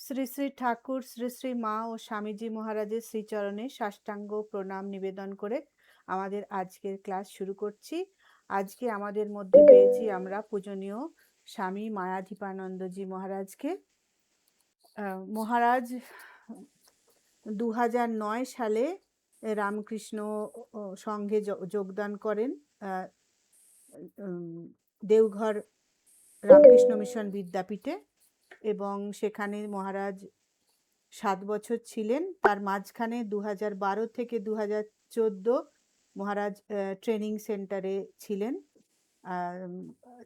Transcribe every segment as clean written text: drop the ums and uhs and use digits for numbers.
শ্রী শ্রী ঠাকুর শ্রী শ্রী মা ও স্বামীজি মহারাজের শ্রীচরণে সাষ্টাঙ্গ প্রণাম নিবেদন করে আমাদের আজকের ক্লাস শুরু করছি। আজকে আমাদের মধ্যে পেয়েছি আমরা পূজনীয় স্বামী মায়াধীপানন্দজি মহারাজকে। মহারাজ 2009 সালে রামকৃষ্ণ সংঘে যোগদান করেন। দেওঘর রামকৃষ্ণ মিশন বিদ্যাপীঠে, এবং সেখানে মহারাজ 7 বছর ছিলেন। তার মাঝখানে 2012 থেকে 2014 মহারাজ ট্রেনিং সেন্টারে ছিলেন।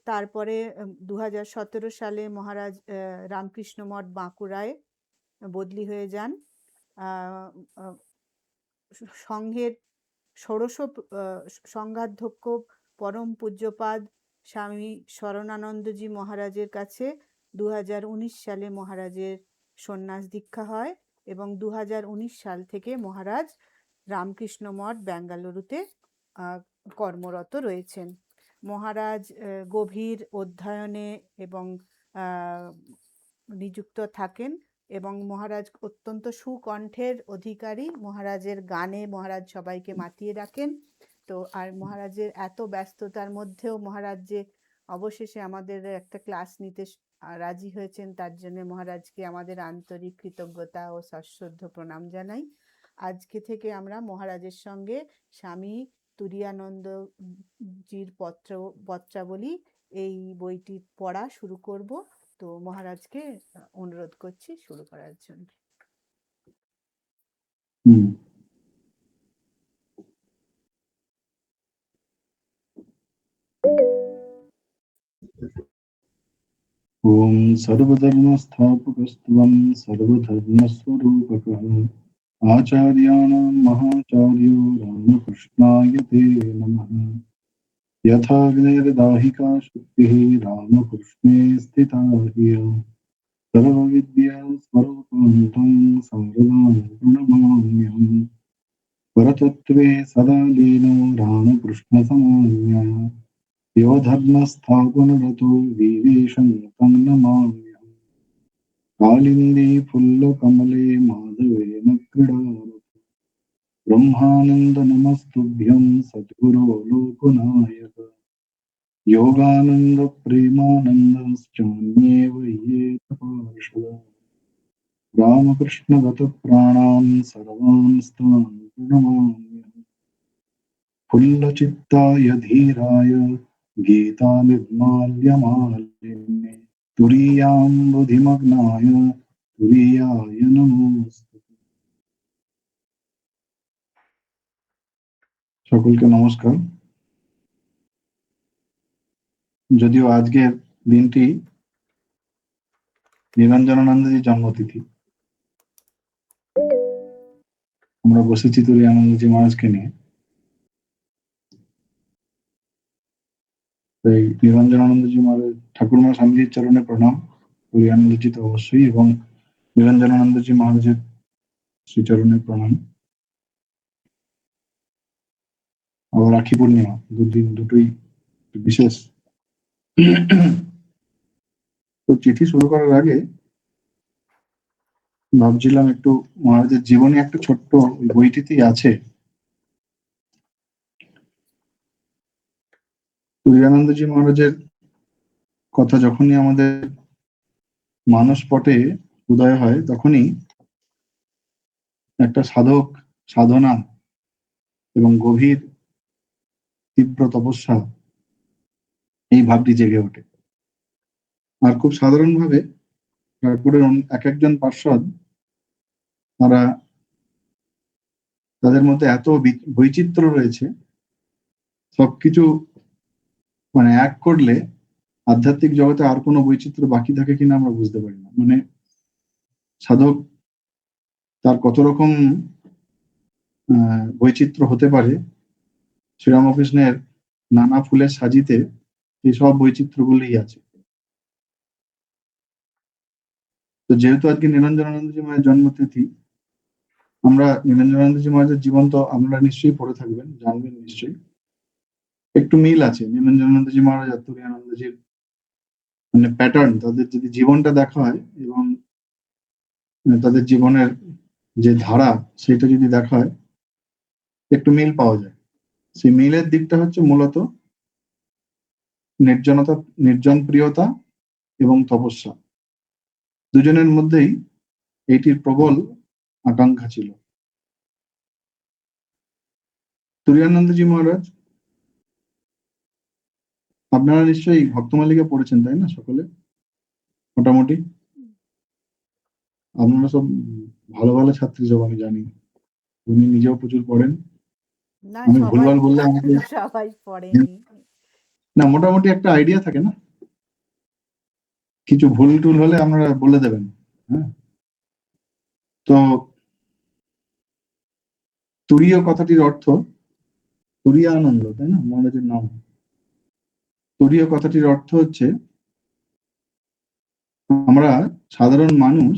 তারপরে 2017 সালে মহারাজ রামকৃষ্ণ মঠ বাঁকুড়ায় বদলি হয়ে যান। সংঘের ষোড়শ সংঘাধ্যক্ষ পরম পূজ্যপাদ স্বামী শরণানন্দজি মহারাজের কাছে 2019 সালে মহারাজের সন্ন্যাস দীক্ষা হয়, এবং 2019 সাল থেকে মহারাজ রামকৃষ্ণ মঠ বেঙ্গালুরুতে কর্মরত রয়েছেন। মহারাজ গভীর অধ্যয়নে এবং নিযুক্ত থাকেন, এবং মহারাজ অত্যন্ত সুকণ্ঠের অধিকারী। মহারাজের গানে মহারাজ সবাইকে মাতিয়ে রাখেন। তো আর মহারাজের এত ব্যস্ততার মধ্যেও মহারাজ যে অবশেষে আমাদের একটা ক্লাস নিতে রাজি হয়েছেন, তার জন্য মহারাজকে আমাদের আন্তরিক কৃতজ্ঞতা ও সশ্রদ্ধ প্রণাম জানাই। আজকে থেকে আমরা মহারাজের সঙ্গে স্বামী তুরীয়ানন্দজির পত্রাবলী এই বইটি পড়া শুরু করব। তো মহারাজকে অনুরোধ করছি শুরু করার জন্য। ओम सर्वधर्मस्थापकस्त्वं सर्वधर्मस्वरूपकः आचार्याणां महाचार्यो रामकृष्णाय ते नमः। यथाग्निर्दाहिका शक्तिः रामकृष्णे स्थिता ह्य सर्वविद्या स्वरूपं शारदां प्रणमाम्यहम्। परतत्त्वे सदा लीनो रामकृष्णसमान्यः यो धर्मस्थापनरतो विवेशं तं नमाम्यहम्। कालिन्दे फुल्लकमले माधवेन क्रीडारतो ब्रह्मानन्द नमस्तुभ्यं सद्गुरो लोकनायक। योगानन्द प्रेमानन्दश्चान्येव ये पार्षदा रामकृष्णगतप्राणान् सर्वान् तान् प्रणमाम्यहम्। फुल्लचित्ताय धीराय गीतानिर्माल्यमालिने तुरीयाम्बुधिमग्नाय तुरीयाय नमोस्तुते। সকলকে নমস্কার। যদিও আজকের দিনটি নিরঞ্জনানন্দজির জন্মতিথি, আমরা বসেছি তুরীয়ানন্দজি মহারাজকে নিয়ে। তাই নিরঞ্জনানন্দজি মহারাজ ঠাকুরমা স্বামীজির চরণে প্রণাম, তুরীয়ানন্দজি তো অবশ্যই, এবং নিরঞ্জনানন্দজি মহারাজের শ্রীচরণে প্রণাম। আবার রাখি পূর্ণিমা, দুদিন দুটোই বিশেষ। তো চিঠি শুরু করার আগে ভাবছিলাম একটু মহারাজের জীবনী একটা ছোট্ট বইটিতেই আছে। তুরীয়ানন্দজি মহারাজের কথা যখনই আমাদের মানস পটে উদয় হয়, তখনই একটা সাধক সাধনা এবং গভীর তীব্র তপস্যা এই ভাবটি জেগে ওঠে। আর খুব সাধারণভাবে ঠাকুরের এক একজন পার্ষদ, তারা তাদের মধ্যে এত বৈচিত্র্য রয়েছে, সবকিছু মানে এক করলে আধ্যাত্মিক জগতে আর কোনো বৈচিত্র্য বাকি থাকে কিনা আমরা বুঝতে পারি না। মানে সাধক তার কত রকম বৈচিত্র্য হতে পারে, শ্রীরামকৃষ্ণের নানা ফুলের সাজিতে এই সব বৈচিত্র্যগুলোই আছে। তো যেহেতু আজকে নিরঞ্জনানন্দজি মহারাজের জন্মতিথি, আমরা নিরঞ্জনানন্দজি মহারাজের জীবন তো আমরা নিশ্চয়ই পড়ে থাকবেন, জানবেন নিশ্চয়ই। একটু মিল আছে নিরঞ্জনানন্দজি মহারাজ আর তুরীয়ানন্দজির, মানে প্যাটার্ন, তাদের যদি জীবনটা দেখা হয় এবং তাদের জীবনের যে ধারা সেটা যদি দেখা হয় একটু মিল পাওয়া যায়। সেই মিলের দিকটা হচ্ছে মূলত নির্জনতা, নির্জন প্রিয়তা এবং তপস্যা, দুজনের মধ্যেই এইটির প্রবল আকাঙ্ক্ষা ছিল। তুরিয়ানন্দজি মহারাজ, আপনারা নিশ্চয়ই ভক্তমালিকা পড়েছেন তাই না সকলে? মোটামুটি আপনারা সব ভালো ভালো ছাত্রী সব, আমি জানি। উনি নিজেও প্রচুর পড়েন। না, আমি সবাই ভুলভাল বললে আমাকে, সবাই পড়েনি। না মোটামুটি একটা আইডিয়া থাকে না, কিছু ভুল টুল হলে আপনারা বলে দেবেন। হ্যাঁ, তো তুরীয় কথাটির অর্থ তুরিয়া আনন্দ, তাই না মহারাজের নাম? তুরীয় কথাটির অর্থ হচ্ছে আমরা সাধারণ মানুষ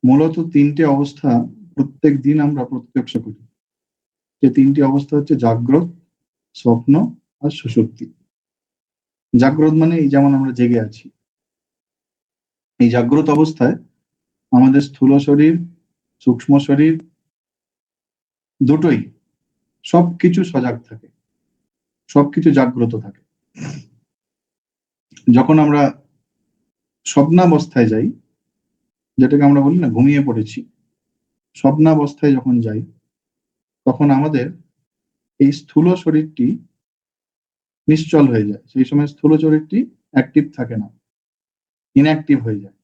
মূলত তিনটে অবস্থা প্রত্যেক দিন আমরা প্রত্যক্ষ করি। যে তিনটি অবস্থা হচ্ছে জাগ্রত, স্বপ্ন আর সুষুপ্তি। জাগ্রত মানে এই যেমন আমরা জেগে আছি, এই জাগ্রত অবস্থায় আমাদের স্থূল শরীর, সূক্ষ্ম শরীর দুটোই, সবকিছু সজাগ থাকে, সবকিছু জাগ্রত থাকে। যখন আমরা স্বপ্নাবস্থায় যাই, যেটাকে আমরা বলি না ঘুমিয়ে পড়েছি, স্বপ্নাবস্থায় যখন যাই তখন আমাদের এই স্থূল শরীরটি নিশ্চল হয়ে যায়। সেই সময় স্থূল শরীরটি অ্যাক্টিভ থাকে না, ইনঅ্যাক্টিভ হয়ে যায়।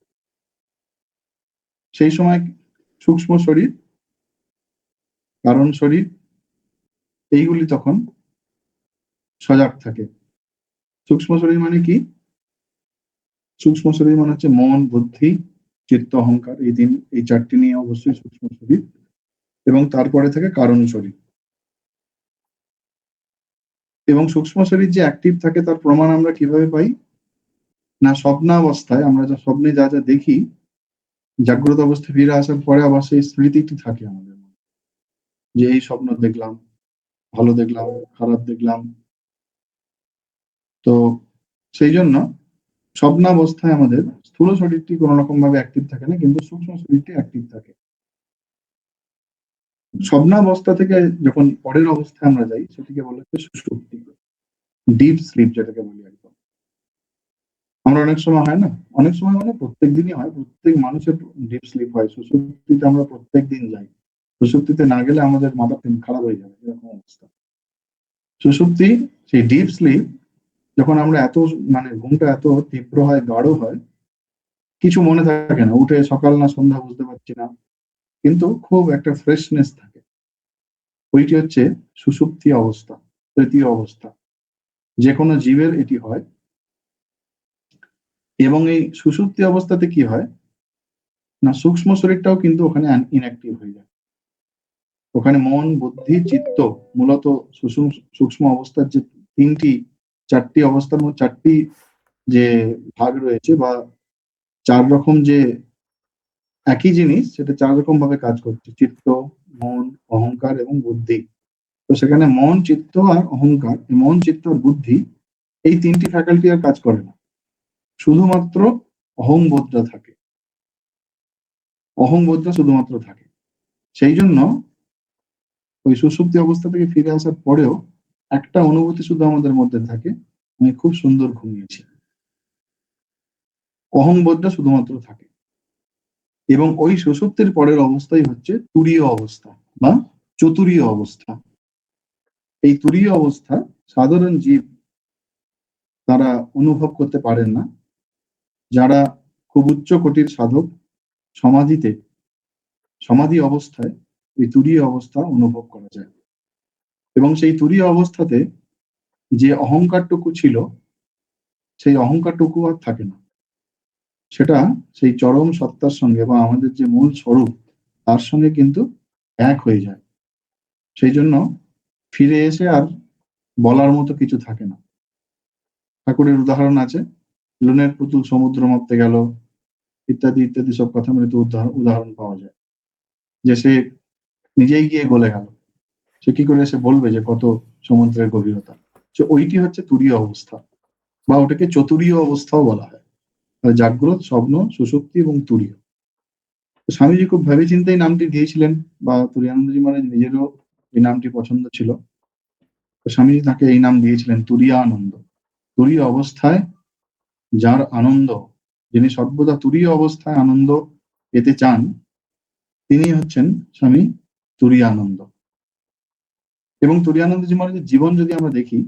সেই সময় সূক্ষ্ম শরীর, কারণ শরীর, এইগুলি তখন সজাগ থাকে। সূক্ষ্ম শরীর মানে কি? সূক্ষ্ম শরীর মানে হচ্ছে মন, বুদ্ধি, চিত্ত, অহংকার, এই চারটি নিয়ে অবশ্যই সূক্ষ্ম শরীর, এবং তারপরে থাকে কারণ শরীর। এবং সূক্ষ্ম শরীর যে অ্যাক্টিভ থাকে তার প্রমাণ আমরা কিভাবে পাই? না, স্বপ্নাবস্থায় আমরা যা স্বপ্নে যা যা দেখি, জাগ্রত অবস্থায় ফিরে আসার পরে আবার সেই স্মৃতিটি থাকে আমাদের মধ্যে, যে এই স্বপ্ন দেখলাম, ভালো দেখলাম, খারাপ দেখলাম। তো সেই জন্য স্বপ্নাবস্থায় আমাদের স্থূল শরীরটি কোনো রকম ভাবে অ্যাক্টিভ থাকে না, কিন্তু সূক্ষ্ম শরীরটি অ্যাক্টিভ থাকে। স্বপ্নাবস্থা থেকে যখন পরের অবস্থায় আমরা যাই সেটিকে বলা হচ্ছে সুষুপ্তি, ডিপ স্লিপ যেটাকে বলি একদম। আমরা অনেক সময় হয় না, অনেক সময় মানে প্রত্যেক দিনই হয়, প্রত্যেক মানুষের ডিপ স্লিপ হয়। সুষুপ্তিতে আমরা প্রত্যেক দিন যাই, সুষুপ্তিতে না গেলে আমাদের মাথা খারাপ হয়ে যাবে, এরকম অবস্থা। সুষুপ্তি, সেই ডিপ স্লিপ, যখন আমরা এত মানে ঘুমটা এত তীব্র হয়, গাঢ় হয়, কিছু মনে থাকে না, উঠে সকাল না সন্ধ্যা বুঝতে পারছি না, কিন্তু খুব একটা ফ্রেশনেস থাকে। ওইটি হচ্ছে সুষুপ্তি অবস্থা, তৃতীয় অবস্থা। যে কোনো জীবের এটি হয়। এবং এই সুষুপ্তি অবস্থাতে কি হয় না, সূক্ষ্ম শরীরটাও কিন্তু ওখানে ইনঅ্যাক্টিভ হয়ে যায়। ওখানে মন, বুদ্ধি, চিত্ত, মূলত সূক্ষ্ম অবস্থার যে চারটি অবস্থার মধ্যে চারটি যে ভাগ রয়েছে, বা চার রকম যে একই জিনিস, সেটা চার রকম ভাবে কাজ করছে: চিত্ত, মন, অহংকার এবং বুদ্ধি। তো সেখানে মন, চিত্ত আর অহংকার, মন, চিত্ত আর বুদ্ধি, এই তিনটি ফ্যাকাল্টি আর কাজ করে না, শুধুমাত্র অহংবোধটা থাকে, অহংবোধটা শুধুমাত্র থাকে। সেই জন্য ওই সুষুপ্তি অবস্থা থেকে ফিরে আসার পরেও একটা অনুভূতি শুধু আমাদের মধ্যে থাকে, আমি খুব সুন্দর ঘুমিয়েছি। অহংবোধটা শুধুমাত্র থাকে। এবং ওই সুষুপ্তির পরের অবস্থাই হচ্ছে তুরীয় অবস্থা বা চতুরীয় অবস্থা। এই তুরীয় অবস্থা সাধারণ জীব তারা অনুভব করতে পারেন না। যারা খুব উচ্চ কোটির সাধক, সমাধিতে, সমাধি অবস্থায় এই তুরীয় অবস্থা অনুভব করা যায়। এবং সেই তুরীয় অবস্থাতে যে অহংকারটুকু ছিল, সেই অহংকারটুকু আর থাকে না। সেটা সেই চরম সত্তার সঙ্গে বা আমাদের যে মূল স্বরূপ, তার সঙ্গে কিন্তু এক হয়ে যায়। সেই জন্য ফিরে এসে আর বলার মতো কিছু থাকে না। ঠাকুরের উদাহরণ আছে, লুনের পুতুল সমুদ্র মাপতে গেল, ইত্যাদি ইত্যাদি সব কথা মৃত উদাহরণ পাওয়া যায়। যে সে নিজেই গিয়ে গলে গেল, সে কি করে সে বলবে যে কত সমুদ্রের গভীরতা? ওইটি হচ্ছে তুরীয় অবস্থা, বা ওটাকে চতুরীয় অবস্থাও বলা হয়। জাগ্রত, স্বপ্ন, সুষুপ্তি এবং তুরীয়। তো স্বামীজি খুব ভেবেচিন্তেই নামটি দিয়েছিলেন, বা তুরীয়ানন্দজি মহারাজ নিজেরও এই নামটি পছন্দ ছিল। তো স্বামীজি তাকে এই নাম দিয়েছিলেন তুরীয়ানন্দ। তুরীয় অবস্থায় যার আনন্দ, যিনি সর্বদা তুরীয় অবস্থায় আনন্দ পেতে চান, তিনি হচ্ছেন স্বামী তুরীয়ানন্দ। এবং তুরীয়ানন্দজি মহারাজের জীবন যদি আমরা দেখি,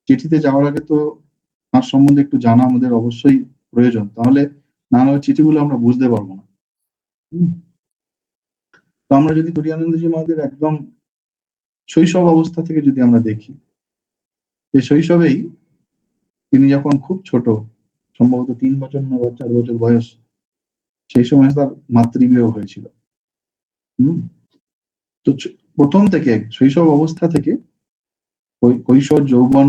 চিঠিতে যাওয়ার আগে তো তার সম্বন্ধে একটু জানা আমাদের অবশ্যই প্রয়োজন, তাহলে না হলে চিঠিগুলো আমরা বুঝতে পারবো না। তো আমরা যদি তুরীয়ানন্দজি মহারাজের একদম শৈশব অবস্থা থেকে যদি আমরা দেখি, যে শৈশবেই তিনি যখন খুব ছোট, সম্ভবত 3 বছর না 4 বছর বয়স, সেই সময় তার মাতৃবিয়োগ হয়েছিল। হুম তো প্রথম থেকে শৈশব অবস্থা থেকে কৈশোর যৌবন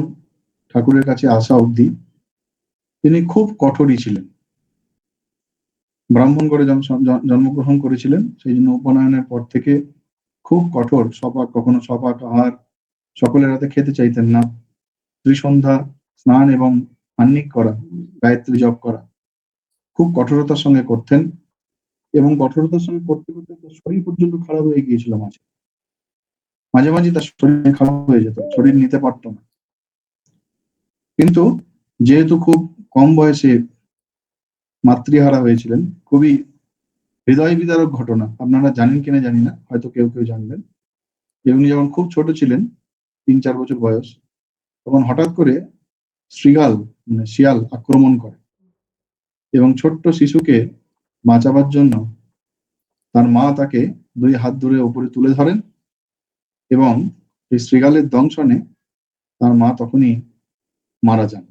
ঠাকুরের কাছে আসা অবধি তিনি খুব কঠোরই ছিলেন। ব্রাহ্মণ ঘরে জন্মগ্রহণ করেছিলেন, সেই জন্য উপনয়নের পর থেকে খুব কঠোর। কখনো সপাক আহার সকলের হাতে খেতে চাইতেন না। ত্রিসন্ধ্যা স্নান এবং আহ্নিক করা, গায়ত্রী জপ করা খুব কঠোরতার সঙ্গে করতেন। এবং কঠোরতার সঙ্গে করতে করতে তার শরীর পর্যন্ত খারাপ হয়ে গিয়েছিল। মাঝে মাঝে তার শরীর খারাপ হয়ে যেত, শরীর নিতে পারত না। কিন্তু যেহেতু খুব কম বয়সে মাতৃহারা হয়েছিলেন, খুবই হৃদয় বিদারক ঘটনা। আপনারা জানেন কিনা জানি না, হয়তো কেউ কেউ জানবেন। উনি যখন খুব ছোট ছিলেন, 3-4 বছর বয়স, তখন হঠাৎ করে শৃগাল, মানে শিয়াল আক্রমণ করে এবং ছোট্ট শিশুকে বাঁচাবার জন্য তার মা তাকে 2 হাত ধরে উপরে তুলে ধরেন, এবং এই শৃগালের দংশনে তার মা তখনই মারা যান।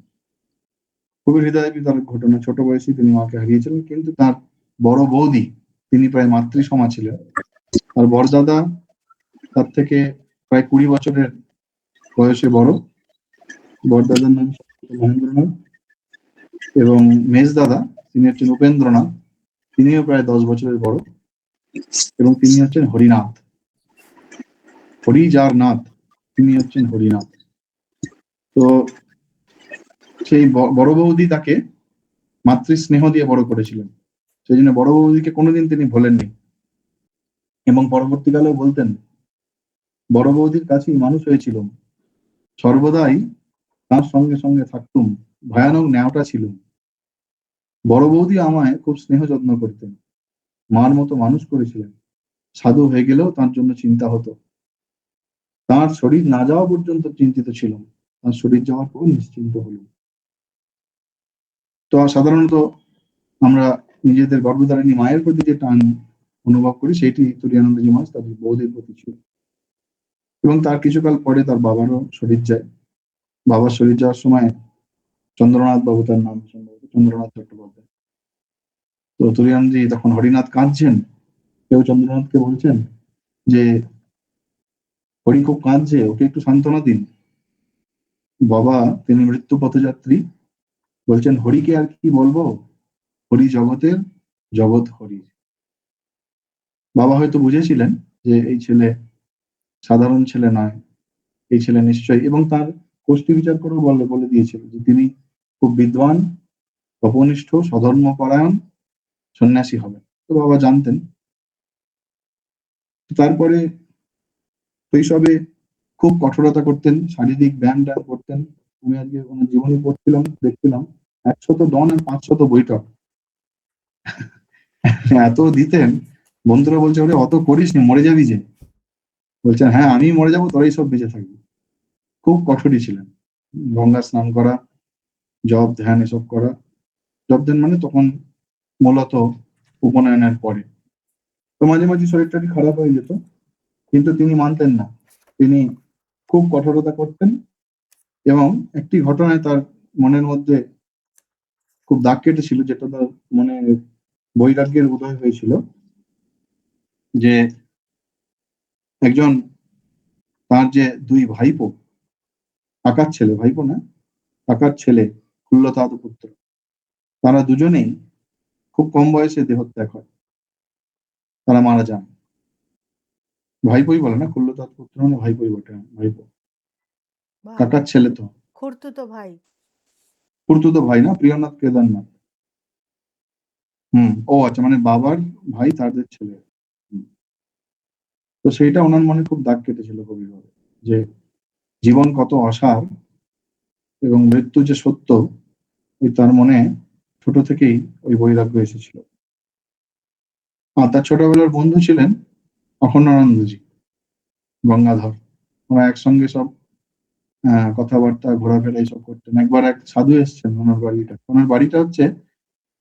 খুবই হৃদয় বিদারক ঘটনা। ছোট বয়সে তিনি মাকে হারিয়েছিলেন, কিন্তু তার বড় বৌদি, তিনি প্রায় মাতৃসমা ছিলেন। আর বড়দাদা তার থেকে প্রায় 20 বছরের বয়সে বড়। বড়দাদার নাম মহেন্দ্রনাথ, এবং মেজদাদা তিনি হচ্ছেন উপেন্দ্রনাথ, তিনিও প্রায় 10 বছরের বড়, এবং তিনি হচ্ছেন হরিনাথ। হরি যার নাথ, তিনি হচ্ছেন হরিনাথ। তো সেই বড় বৌদি তাকে মাতৃস্নেহ দিয়ে বড় করেছিলেন, সেই জন্য বড় বৌদিকে কোনোদিন তিনি ভোলেননি। এবং পরবর্তীকালেও বলতেন, বড় বৌদির কাছেই মানুষ হয়েছিল, সর্বদাই তার সঙ্গে সঙ্গে থাকতুম, ভয়ানক ন্যাওটা ছিল। বড় বৌদি আমায় খুব স্নেহ যত্ন করতেন, মার মতো মানুষ করেছিলেন। সাধু হয়ে গেলেও তার জন্য চিন্তা হতো। তার শরীর না যাওয়া পর্যন্ত চিন্তিত ছিলাম, তার শরীর যাওয়ার পর নিশ্চিন্ত হলাম। তো সাধারণত আমরা নিজেদের গর্ভধারিণী মায়ের প্রতি যে টান অনুভব করি, সেটি তুরীয়ানন্দজি মহারাজ তাদের বৌদির প্রতি ছিল। এবং তার কিছুকাল পরে তার বাবারও শরীর যায়। বাবার শরীর যাওয়ার সময় চন্দ্রনাথ বাবু, তার নাম সম্ভবত চন্দ্রনাথ চট্টোপাধ্যায়, তো তুরীয়ানন্দজি তখন হরিনাথ কাঁদছেন, কেউ চন্দ্রনাথকে বলছেন যে হরি খুব কাঁদছে, ওকে একটু সান্ত্বনা দিন। বাবা, তিনি মৃত্যু পথযাত্রী, বলছেন হরিকে আর কি বলবো, হরি জগতের, জগৎ হরি। বাবা হয়তো বুঝেছিলেন যে এই ছেলে সাধারণ ছেলে নয়, এই ছেলে নিশ্চয়ই, এবং তার কোষ্ঠী বিচার করেও বলে দিয়েছিল যে তিনি খুব বিদ্বান, তপনিষ্ঠ, স্বধর্মপরায়ণ সন্ন্যাসী হবেন। তো বাবা জানতেন। তারপরে শৈশবে খুব কঠোরতা করতেন, শারীরিক ব্যায়াম করতেন। আমি আজকে ওনার জীবনী পড়ছিলাম, দেখছিলাম 100 দন আর 500 বৈঠক এত দিতেন। বন্ধুরা বলছে, ওরে অত করিস নি, মরে যাবি যে। বলছেন, হ্যাঁ আমি মরে যাবো, তোরাই সব বেঁচে থাকবি। খুব কঠোরই ছিলেন। গঙ্গা স্নান করা, জপ ধ্যান এসব করা। জপ ধ্যান মানে তখন মূলত উপনয়নের পরে। তো মাঝে মাঝে শরীরটা খারাপ হয়ে যেত, কিন্তু তিনি মানতেন না, তিনি খুব কঠোরতা করতেন। এবং একটি ঘটনায় তার মনের মধ্যে খুব দাগ কেটেছিল, যেটা তার মনে বৈরাগ্যের উদয় হয়েছিল, যে একজন তার যে 2 ভাইপো, কাকার ছেলে, ভাইপো না, কাকার ছেলে, কুল্লতাত পুত্র, তারা দুজনেই খুব কম বয়সে দেহত্যাগ হয়, তারা মারা যান। ভাইপোই বলে না, কুল্লতাত পুত্র মানে ভাইপোই বটে, ভাইপো, ভাই, কাকার ছেলে তো, খুড়তুতো ভাই। খুড়তুতো ভাই না, প্রিয়নাথ কেদারনাথ। ও আচ্ছা, মানে বাবার ভাই তাদের ছেলে। হুম। তো সেইটা ওনার মনে খুব দাগ কেটেছিল গভীরভাবে, যে জীবন কত অসার এবং মৃত্যু যে সত্য, ওই তার মনে ছোট থেকেই ওই বৈরাগ্য এসেছিল। আর তার ছোটবেলার বন্ধু ছিলেন অখণ্ডানন্দজি, গঙ্গাধর। ওরা একসঙ্গে সব কথাবার্তা ঘোরাফেরা এইসব করতেন। একবার এক সাধু এসেছেন ওনার বাড়িটা হচ্ছে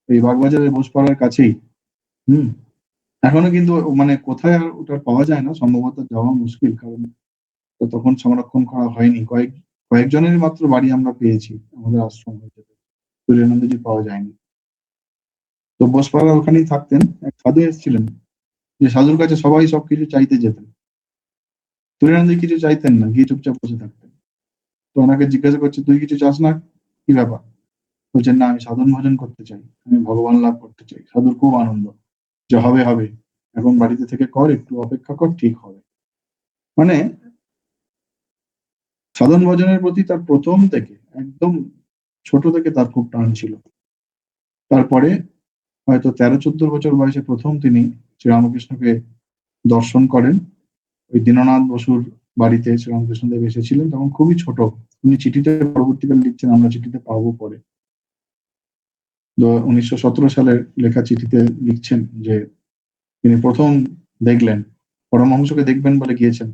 এই বাগবাজারের বোসপাড়ার কাছেই। হুম। এখনো কিন্তু মানে কোথায় আর ওটা পাওয়া যায় না, সম্ভবত যাওয়া মুশকিল, কারণ তো তখন সংরক্ষণ করা হয়নি। কয়েকজনেরই মাত্র বাড়ি আমরা পেয়েছি আমাদের আশ্রম হয়েছে, সূর্যানন্দজি পাওয়া যায়নি। তো বোসপাড়ার ওখানেই থাকতেন। এক সাধু এসেছিলেন, যে সাধুর কাছে সবাই সবকিছু চাইতে যেতেন। সূর্যানন্দজি কিছু চাইতেন না, গিয়ে চুপচাপ বসে থাকতেন। তো ওনাকে জিজ্ঞাসা করছে, তুই কিছু চাস না, কি ব্যাপার? বলছেন, না আমি সাধন ভজন করতে চাই, আমি ভগবান লাভ করতে চাই। সাধুর খুব আনন্দ, যে হবে হবে, এখন বাড়িতে থেকে কর, একটু অপেক্ষা কর, ঠিক হবে। মানে সাধন ভজনের প্রতি তার প্রথম থেকে, একদম ছোট থেকে তার খুব টান ছিল। তারপরে হয়তো 13-14 বছর বয়সে প্রথম তিনি শ্রীরামকৃষ্ণকে দর্শন করেন। ওই দীননাথ বসুর বাড়িতে শ্রীরামকৃষ্ণদেব এসেছিলেন, তখন খুবই ছোট। উনি চিঠিতে পরবর্তীকালে লিখছেন, আমরা চিঠিতে পাবো পরে। 1917 সালের লেখা চিঠিতে লিখছেন যে তিনি প্রথম দেখলেন, পরমহংসকে দেখবেন বলে গিয়েছেন।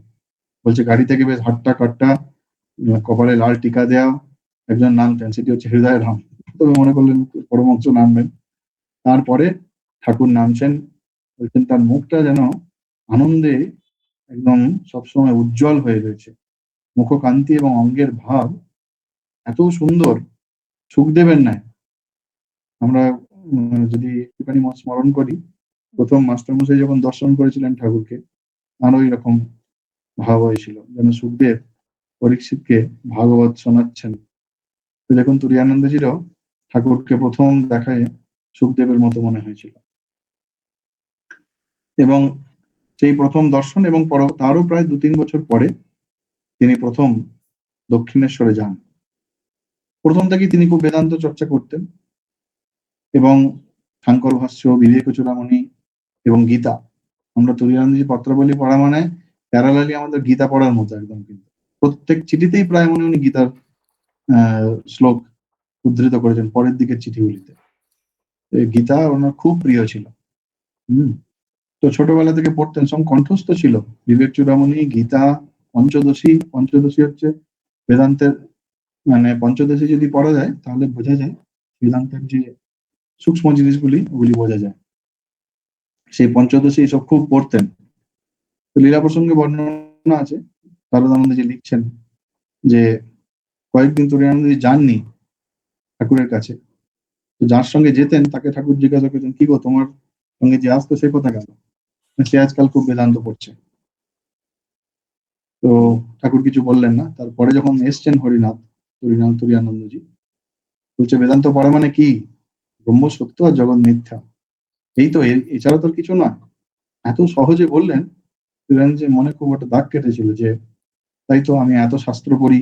বলছে গাড়ি থেকে বেশ হাট্টা কাট্টা, কপালে লাল টিকা দেওয়া একজন নামতেন, সেটি হচ্ছে হৃদয় রাম। তবে মনে করলেন পরমহংস নামবেন। তারপরে ঠাকুর নামছেন। বলছেন তার মুখটা যেন আনন্দে একদম সবসময় উজ্জ্বল হয়ে রয়েছে। মুখকান্তি এবং অঙ্গের ভাব এত সুন্দর, সুখদেবের ন্যায়। আমরা যদি একটুখানি স্মরণ করি, প্রথম মাস্টারমশাই যখন দর্শন করেছিলেন ঠাকুরকে, আরো এরকম ভাব হয়েছিল, যেন সুখদেব পরীক্ষিতকে ভাগবত শোনাচ্ছেন। তো দেখুন তুরীয়ানন্দজিরও ঠাকুরকে প্রথম দেখায় সুখদেবের মতো মনে হয়েছিল। এবং সেই প্রথম দর্শন এবং তারও প্রায় 2-3 বছর পরে তিনি প্রথম দক্ষিণেশ্বরে যান। প্রথম থেকেই তিনি খুব বেদান্ত চর্চা করতেন এবং সাংকর ভাষ্য, বিবেক চূড়ামণি এবং গীতা। আমরা তুরীয়ানন্দজি পত্রাবলী পড়া মানে প্যারালালি আমাদের গীতা পড়ার মতো একদম। কিন্তু প্রত্যেক চিঠিতেই প্রায় মনে উনি গীতার শ্লোক উদ্ধৃত করেছেন পরের দিকের চিঠিগুলিতে। গীতা ওনার খুব প্রিয় ছিল। হম। তো ছোটবেলা থেকে পড়তেন, সব কণ্ঠস্থ ছিল। বিবেক চূড়ামণি, গীতা, পঞ্চদশী। পঞ্চদশী হচ্ছে বেদান্তের, মানে পঞ্চদশী যদি পড়া যায় তাহলে বোঝা যায় বেদান্তের যে সূক্ষ্ম জিনিসগুলি, ওগুলি বোঝা যায়। সেই পঞ্চদশী সব খুব পড়তেন। তো লীলা প্রসঙ্গে বর্ণনা আছে, শারদানন্দজি লিখছেন যে কয়েকদিন তুরীয়ানন্দজি যাননি ঠাকুরের কাছে। তো যার সঙ্গে যেতেন তাকে ঠাকুর জিজ্ঞাসা করতেন, কি গো তোমার সঙ্গে যে আসতো সে কোথা গেল? সে আজকাল খুব বেদান্ত পড়ছে। তো ঠাকুর কিছু বললেন না। তারপরে যখন এসছেন হরিনাথ, তুরীয়ানন্দজি বলছে, বেদান্ত পড়া মানে কি? ব্রহ্ম সত্য আর জগৎ মিথ্যা, এই তো, এছাড়া তো কিছু না। এত সহজে বললেন, তুরীয়ানন্দজির মনে খুব একটা দাগ কেটেছিল, যে তাই তো, আমি এত শাস্ত্র পড়ি,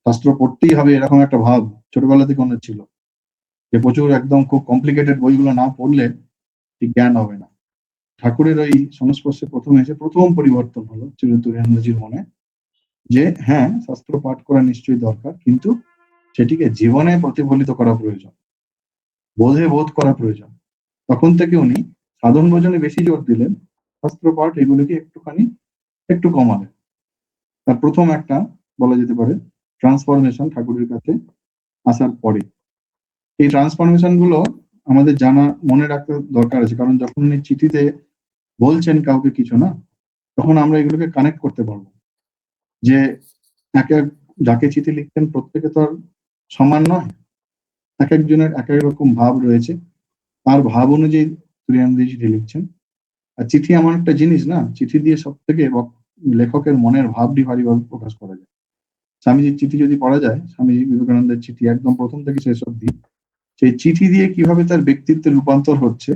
শাস্ত্র পড়তেই হবে এরকম একটা ভাব ছোটবেলা থেকে ওনার ছিল, যে প্রচুর একদম খুব কমপ্লিকেটেড বইগুলো না পড়লে ঠিক জ্ঞান হবে না। ঠাকুরের ওই সংস্পর্শে প্রথম এসে প্রথম পরিবর্তন হলো তুরীয়ানন্দজির মনে, যে হ্যাঁ, শাস্ত্র পাঠ করা নিশ্চয়ই দরকার, কিন্তু সেটিকে জীবনে প্রতিফলিত করা প্রয়োজন, বোধ করা প্রয়োজন। তখন থেকে উনি সাধন ভজনে বেশি জোর দিলেন, শাস্ত্র পাঠ এগুলিকে একটু কমালেন। তার প্রথম একটা বলা যেতে পারে ট্রান্সফরমেশন ঠাকুরের কাছে আসার পরে। এই ট্রান্সফরমেশন গুলো আমাদের জানা, মনে রাখতে দরকার আছে, কারণ যখন উনি চিঠিতে বলছেন কাউকে কিছু না, তখন আমরা এগুলোকে কানেক্ট করতে পারবো, যে এক এক যাকে চিঠি লিখতেন প্রত্যেকে তো আর সমান নয়, এক একজনের এক এক রকম ভাব রয়েছে। তার ভাব অনুযায়ী তুরীয়ানন্দজি চিঠি লিখছেন। আর চিঠি এমন একটা জিনিস না, চিঠি দিয়ে সব থেকে লেখকের মনের ভাবটি ভারীভাবে প্রকাশ করা যায়। স্বামীজির চিঠি যদি পড়া যায়, স্বামী বিবেকানন্দের চিঠি একদম প্রথম থেকে শেষ অব্দি, সেই চিঠি দিয়ে কিভাবে তার ব্যক্তিত্বের রূপান্তর হচ্ছে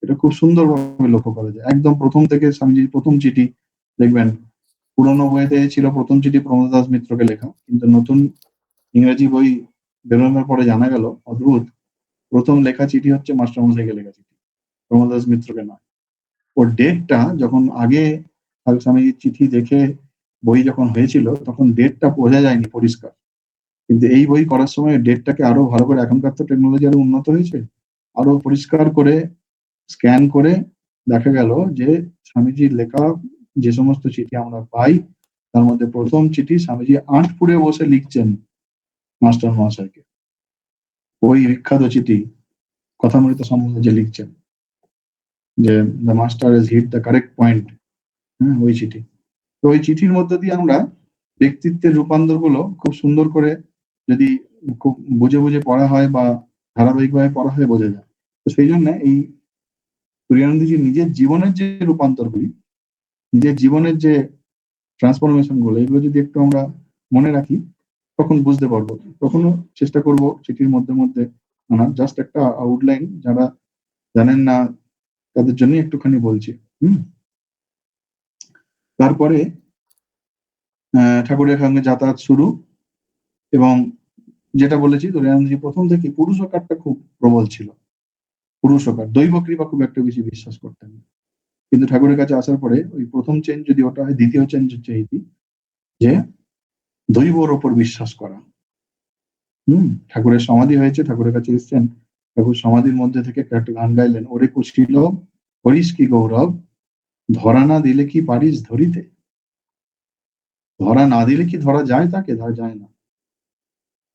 এটা খুব সুন্দরভাবে লক্ষ্য করা যায়। একদম প্রথম থেকে স্বামীজির প্রথম চিঠি দেখবেন, পুরোনো বইতে ছিল প্রথম চিঠি প্রমোদ দাস মিত্রকে লেখা, কিন্তু নতুন ইংরেজি বই বেরোনোর পরে জানা গেল অদ্ভুত, প্রথম লেখা চিঠি হচ্ছে মাস্টারমশাইকে লেখা চিঠি। প্রমোদাস মিত্রকে নয়। ওর ডেটটা যখন আগে স্বামীজির চিঠি দেখে বই যখন হয়েছিল তখন ডেটটা বোঝা যায়নি পরিষ্কার, কিন্তু এই বই করার সময় ডেটটাকে আরো ভালো করে, এখনকার তো টেকনোলজি আরো উন্নত হয়েছে, আরো পরিষ্কার করে স্ক্যান করে দেখা গেল যে স্বামীজির লেখা যে সমস্ত চিঠি আমরা পাই তার মধ্যে প্রথম চিঠি স্বামীজি আঁটপুরে বসে লিখছেন মাস্টার মহাশয়কে, ওই বিখ্যাত চিঠি কথামৃত সম্বন্ধে যে লিখছেন যে the master is hit the correct point, হ্যাঁ ওই চিঠি। তো ওই চিঠির মধ্যে দিয়ে আমরা ব্যক্তিত্বের রূপান্তর গুলো খুব সুন্দর করে যদি খুব বুঝে বুঝে পড়া হয় বা ধারাবাহিকভাবে পড়া হয় বোঝা যায়। তো সেই জন্য এই তুরানন্দজি নিজের জীবনের যে রূপান্তরগুলি, নিজের জীবনের যে ট্রান্সফরমেশন গুলো, এগুলো যদি একটু আমরা মনে রাখি তখন বুঝতে পারবো। তখনও চেষ্টা করব চিঠির মধ্যে মধ্যে আনার, জাস্ট একটা আউটলাইন যারা জানেন না তাদের জন্য একটুখানি বলছি। তারপরে ঠাকুরের সঙ্গে যাতায়াত শুরু, এবং যেটা বলেছি দয়ানন্দজি প্রথম থেকে পুরুষকারটা খুব প্রবল ছিল, পুরুষকার, দৈব কৃপা খুব একটা বেশি বিশ্বাস করতেন না। কিন্তু ঠাকুরের কাছে আসার পরে ওই প্রথম চেঞ্জ যদি ওটা হয়, দ্বিতীয় চেঞ্জ হচ্ছে এইটি যে দৈবর ওপর বিশ্বাস করা। ঠাকুরের সমাধি হয়েছে, ঠাকুরের কাছে এসছেন, ঠাকুর সমাধির মধ্যে থেকে একটা গান গাইলেন, ওরে কুশীল করিস কি গৌরব, ধরা না দিলে কি পারিস ধরিতে, ধরা না দিলে কি ধরা যায় তাকে, ধরা যায় না।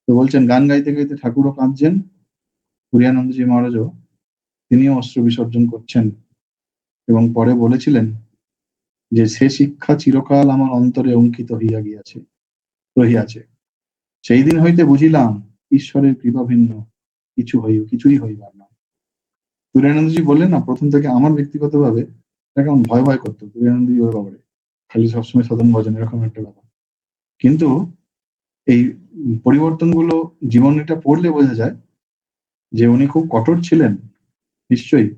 তো বলছেন গান গাইতে গাইতে ঠাকুরও কাঁদছেন, তুরানন্দজি মহারাজও তিনিও অশ্রু বিসর্জন করছেন, এবং পরে বলেছিলেন যে সে শিক্ষা চিরকাল আমার অন্তরে অঙ্কিত হইয়া গিয়াছে, রহিয়াছে, সেই দিন হইতে বুঝিলাম ঈশ্বরের কৃপা ভিন্ন কিছুই হইবার না। তুরানন্দজি বললেন না, প্রথম থেকে আমার ব্যক্তিগতভাবে কেমন ভয় ভয় করতো তুরানন্দজি ওর ব্যাপারে, খালি সবসময় সাধন ভজন এরকম একটা ব্যাপার। কিন্তু এই পরিবর্তনগুলো জীবনীটা পড়লে বোঝা যায় যে উনি খুব কঠোর ছিলেন নিশ্চয়ই,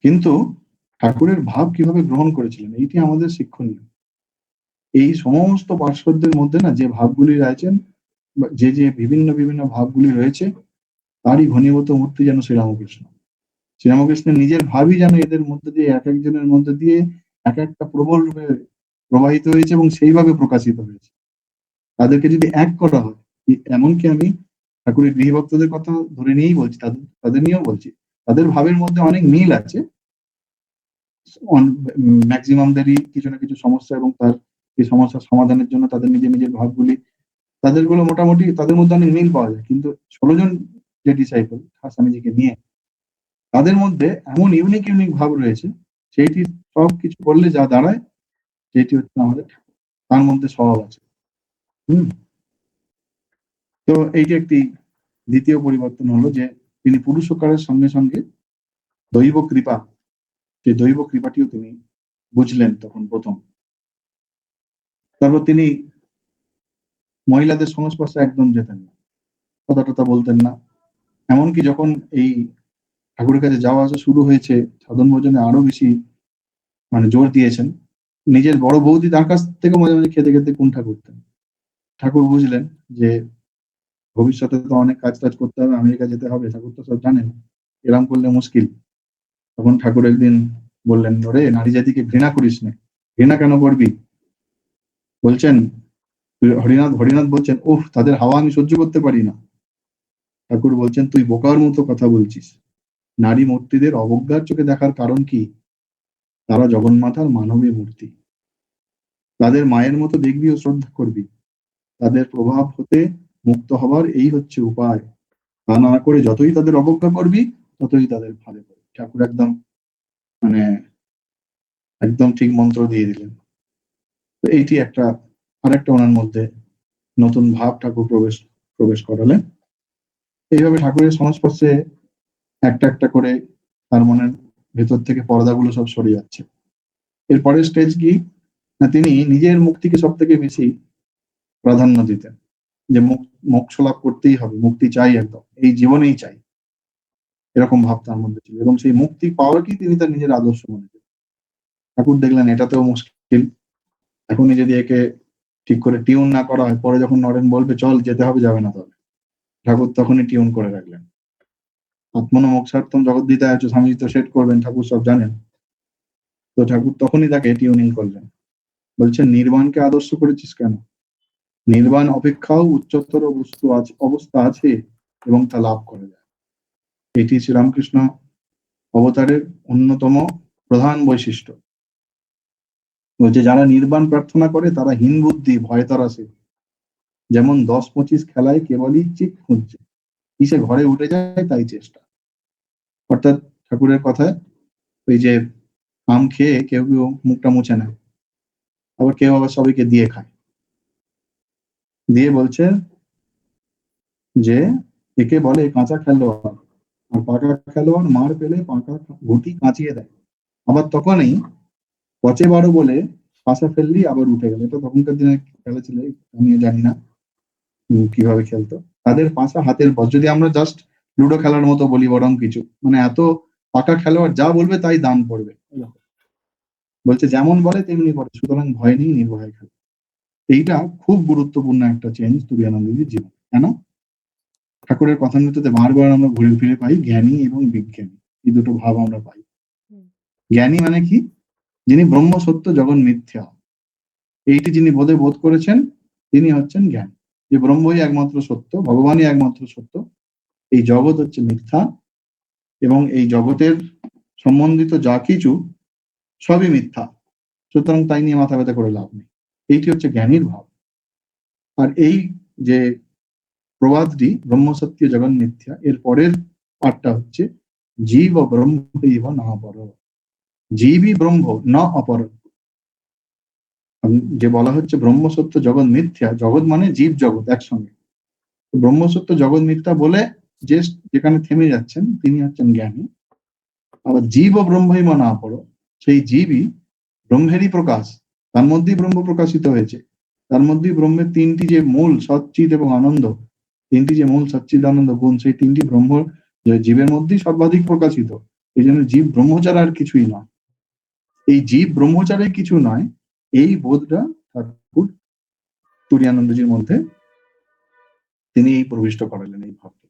কিন্তু ঠাকুরের ভাব কিভাবে গ্রহণ করেছিলেন এইটি আমাদের শিক্ষণীয়। এই সমস্ত পার্শ্বদের মধ্যে না যে ভাবগুলি রয়েছেন, যে যে বিভিন্ন বিভিন্ন ভাবগুলি রয়েছে, তারই ঘনীভূত মূর্তি যেন শ্রীরামকৃষ্ণ। শ্রীরামকৃষ্ণের নিজের ভাবই যেন এদের মধ্যে দিয়ে, এক একজনের মধ্যে দিয়ে এক একটা প্রবল রূপে প্রবাহিত হয়েছে এবং সেইভাবে প্রকাশিত হয়েছে। তাদেরকে যদি এক করা হয়, এমনকি আমি ঠাকুরের গৃহভক্তদের কথা ধরে নিয়েই বলছি, তাদের নিয়েও বলছি, তাদের ভাবের মধ্যে অনেক মিল আছে, ম্যাক্সিমামদেরই কিছু না কিছু সমস্যা, এবং তার এই সমস্যার সমাধানের জন্য তাদের নিজের নিজের ভাবগুলি, তাদেরগুলো মোটামুটি তাদের মধ্যে অনেক মিল পাওয়া যায়। কিন্তু 16 জন যে ডিসাইপল স্বামীজিকে নিয়ে, তাদের মধ্যে এমন ইউনিক ইউনিক ভাব রয়েছে, সেইটি সব কিছু করলে যা দাঁড়ায় সেটি হচ্ছে আমাদের তার মধ্যে স্বভাব আছে। তো এইটি একটি দ্বিতীয় পরিবর্তন হলো যে তিনি পুরুষকারের সঙ্গে সঙ্গে দৈব কৃপা, সেই দৈব কৃপাটিও তিনি বুঝলেন তখন প্রথম। তারপর তিনি মহিলাদের সংস্পর্শে একদম যেতেন না, কথা টথা বলতেন না। এমনকি যখন এই ঠাকুরের কাছে যাওয়া আসা শুরু হয়েছে, সাধন ভোজনে আরো বেশি জোর দিয়েছেন। নিজের বড় বৌদি তার কাছ থেকে মাঝে মাঝে খেতে খেতে কুণ্ঠা করতেন। ঠাকুর বুঝলেন যে ভবিষ্যতে তো অনেক কাজ টাজ করতে হবে, আমেরিকা যেতে হবে, ঠাকুর তো সব জানেন, এরম করলে মুশকিল। তখন ঠাকুর একদিন বললেন, ওরে নারী জাতিকে ঘৃণা করিস না। ঘৃণা কেন করবি? বলছেন হরিনাথ বলছেন, ওহ তাদের হাওয়া আমি সহ্য করতে পারি না। ঠাকুর বলছেন, তুই বোকার মতো কথা বলছিস। নারী মূর্তিদের অবজ্ঞার চোখে দেখার কারণ কি? তারা জগন্মাতার মানবী মূর্তি, তাদের মায়ের মতো দেখবি ও শ্রদ্ধা করবি। তাদের প্রভাব হতে মুক্ত হবার এই হচ্ছে উপায়। তা না করে যতই তাদের অবজ্ঞা করবি ততই তাদের ভালো করবি। ঠাকুর একদম একদম ঠিক মন্ত্র দিয়ে দিলেন। তো এইটি একটা আরেকটা ওনার মধ্যে নতুন ভাব ঠাকুর প্রবেশ করালেন। এইভাবে ঠাকুরের সংস্পর্শে একটা একটা করে তার মনের ভেতর থেকে পর্দাগুলো সব সরে যাচ্ছে। এরপরের স্টেজ কি না, তিনি নিজের মুক্তিকে সব থেকে বেশি প্রাধান্য দিতেন, যে মোক্ষ লাভ করতেই হবে, মুক্তি চাই, একদম এই জীবনেই চাই, এরকম ভাব তার মধ্যে ছিল। এবং সেই মুক্তি পাওয়াকেই তিনি তার নিজের আদর্শ মনে করেন। ঠাকুর দেখলেন এটাতেও মুশকিল, এখনই যদি একে ঠিক করে টিউন না করা হয়, পরে যখন নরেন বলবে চল যেতে হবে, যাবে না, তবে ঠাকুর তখনই টিউন করে রাখলেন। আত্মন মোক্ষার্থম জগদ্গীতায় আছে, স্বামীজি তো সেট করবেন, ঠাকুর সব জানেন। তো ঠাকুর তখনই তাকে টিউনিং করলেন, বলছেন নির্বাণকে আদর্শ করেছিস কেন? নির্বাণ অপেক্ষাও উচ্চতর অবস্থা আছে এবং তা লাভ করা যায়। এটি শ্রীরামকৃষ্ণ অবতারের অন্যতম প্রধান বৈশিষ্ট্য। বলছে যারা নির্বাণ প্রার্থনা করে তারা হীন বুদ্ধি, ভয় তারাসে, যেমন 10-25 খেলায় কেবলই চিক খুঁজছে, কিসে ঘরে উঠে যায় তাই চেষ্টা। অর্থাৎ ঠাকুরের কথায় ওই যে আম খেয়ে কেউ কেউ মুখটা মুছে নেয়, আবার কেউ আবার সবাইকে দিয়ে খায়, দিয়ে বলছে যে একে বলে কাঁচা খেলোয়াড়, আর পাকা খেলোয়াড় মার পেলে পাকা ঘুটি কাঁচিয়ে দেয়, আবার তখনই পচে বারো বলে পাশা ফেললি আবার উঠে গেল। এটা তখনকার দিনে খেলা ছিল, আমি জানি না কিভাবে খেলতো। তাদের পাশা হাতের বস, যদি আমরা জাস্ট লুডো খেলার মতো বলি বরং কিছু, মানে এত পাকা খেলোয়াড় যা বলবে তাই দান পড়বে। বলছে যেমন বলে তেমনি করে, সুতরাং ভয় নেই, নির্ভয়ে খেলে। এইটা খুব গুরুত্বপূর্ণ একটা চেঞ্জ তুরীয়ানন্দজির জীবন। কেন? ঠাকুরের কথামৃততে বারবার আমরা ঘুরে ফিরে পাই জ্ঞানী এবং বিজ্ঞানী, এই দুটো ভাব আমরা পাই। জ্ঞানী মানে কি? যিনি ব্রহ্ম সত্য জগৎ মিথ্যা, এইটি যিনি বোধ করেছেন তিনি হচ্ছেন জ্ঞানী। যে ব্রহ্মই একমাত্র সত্য, ভগবানই একমাত্র সত্য, এই জগৎ হচ্ছে মিথ্যা, এবং এই জগতের সম্বন্ধিত যা কিছু সবই মিথ্যা, সুতরাং তাই নিয়ে মাথা ব্যথা করে লাভ নেই। এইটি হচ্ছে জ্ঞানীর ভাব। আর এই যে প্রবাদটি ব্রহ্মসত্য জগৎ মিথ্যা, এর পরের পাঠটা হচ্ছে জীব ব্রহ্ম না অপর, জীবই ব্রহ্ম না অপর। যে বলা হচ্ছে ব্রহ্মসত্য জগৎ মিথ্যা, জগৎ মানে জীব জগৎ একসঙ্গে, ব্রহ্মসত্য জগৎ মিথ্যা বলে যে যেখানে থেমে যাচ্ছেন তিনি হচ্ছেন জ্ঞানী। আবার জীব ও ব্রহ্মই না অপর, সেই জীবই ব্রহ্মেরই প্রকাশ, তার মধ্যেই ব্রহ্ম প্রকাশিত হয়েছে, তার মধ্যেই ব্রহ্মের তিনটি যে মূল সচ্চিদ এবং আনন্দ, তিনটি যে মূল সচ্চিদ আনন্দ গুণ, সেই তিনটি ব্রহ্ম জীবের মধ্যেই সর্বাধিক প্রকাশিত। এই জন্য জীব ব্রহ্মচার আর কিছুই নয়। এই জীব ব্রহ্মচারে কিছু নয়, এই বোধটা ঠাকুর তুরীয়ানন্দজির মধ্যে তিনি প্রবিষ্ট করালেন এই ভাবটি,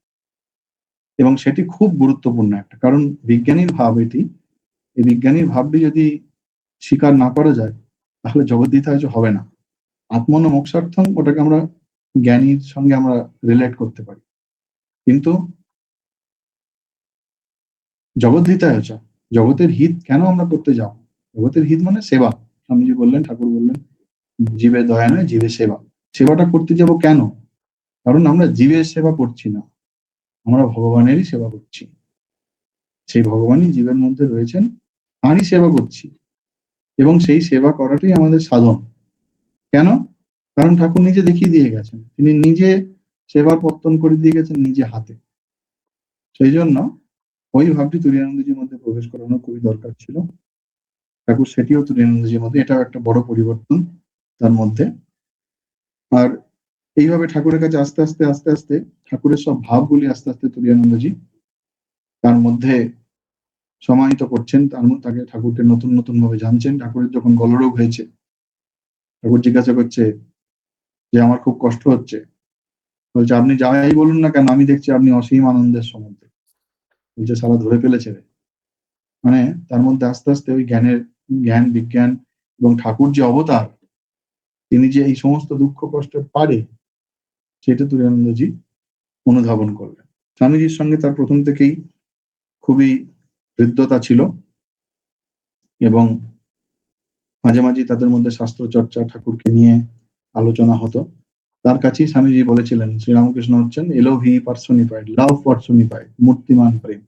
এবং সেটি খুব গুরুত্বপূর্ণ একটা, কারণ বিজ্ঞানীর ভাব এটি। এই বিজ্ঞানীর ভাবটি যদি স্বীকার না করা যায় তাহলে জগদ্গীতা হয়তো হবে না। আত্মন মোক্ষার্থম, ওটাকে আমরা জ্ঞানীর সঙ্গে আমরা রিলেট করতে পারি, কিন্তু জগদ্গীতা হচ্ছে জগতের হিত কেন আমরা করতে যাব? জগতের হিত মানে সেবা। স্বামীজি বললেন, ঠাকুর বললেন, জীবের দয়া নয় জীবের সেবা। সেবাটা করতে যাব কেন? কারণ আমরা জীবের সেবা করছি না, আমরা ভগবানেরই সেবা করছি। সেই ভগবানই জীবের মধ্যে রয়েছেন, তাঁরই সেবা করছি, এবং সেই সেবা করাটাই আমাদের সাধন। কেন? কারণ ঠাকুর নিজে দেখিয়ে দিয়ে গেছেন, তিনি নিজে সেবার পত্তন করে দিয়ে গেছেন নিজে হাতে। সেই জন্য ওই ভাবটি তুরীয়ানন্দজির মধ্যে প্রবেশ করানো খুবই দরকার ছিল। ঠাকুর সেটিও তুরীয়ানন্দজির মধ্যে, এটাও একটা বড় পরিবর্তন তার মধ্যে। আর এইভাবে ঠাকুরের কাছে আস্তে আস্তে আস্তে আস্তে ঠাকুরের সব ভাবগুলি আস্তে আস্তে তুরীয়ানন্দজি তার মধ্যে সমাহিত করছেন, তাকে ঠাকুরকে নতুন নতুন ভাবে জানছেন। ঠাকুরের যখন গলরোগ হয়েছে, ঠাকুর জিজ্ঞাসা করছে যে আমার খুব কষ্ট হচ্ছে, বলছে আপনি যাই বলুন না কেন, আমি দেখছি আপনি অসীম আনন্দের সমুদ্রে। বলছে সারা ধরে ফেলেছে। মানে তার মধ্যে আস্তে আস্তে ওই জ্ঞান বিজ্ঞান এবং ঠাকুর যে অবতার, তিনি যে এই সমস্ত দুঃখ কষ্ট পারে, সেটা তুরীয়ানন্দজি অনুধাবন করলেন। স্বামীজির সঙ্গে তার প্রথম থেকেই খুবই হৃদ্যতা ছিল, এবং মাঝে মাঝে তাদের মধ্যে শাস্ত্র চর্চা, ঠাকুরকে নিয়ে আলোচনা হতো। তার কাছেই স্বামীজি বলেছিলেন শ্রীরামকৃষ্ণ হচ্ছেন এলোভি পার্সোনিফাইড, লাভ পার্সোনিফাইড, মূর্তিমান প্রেম।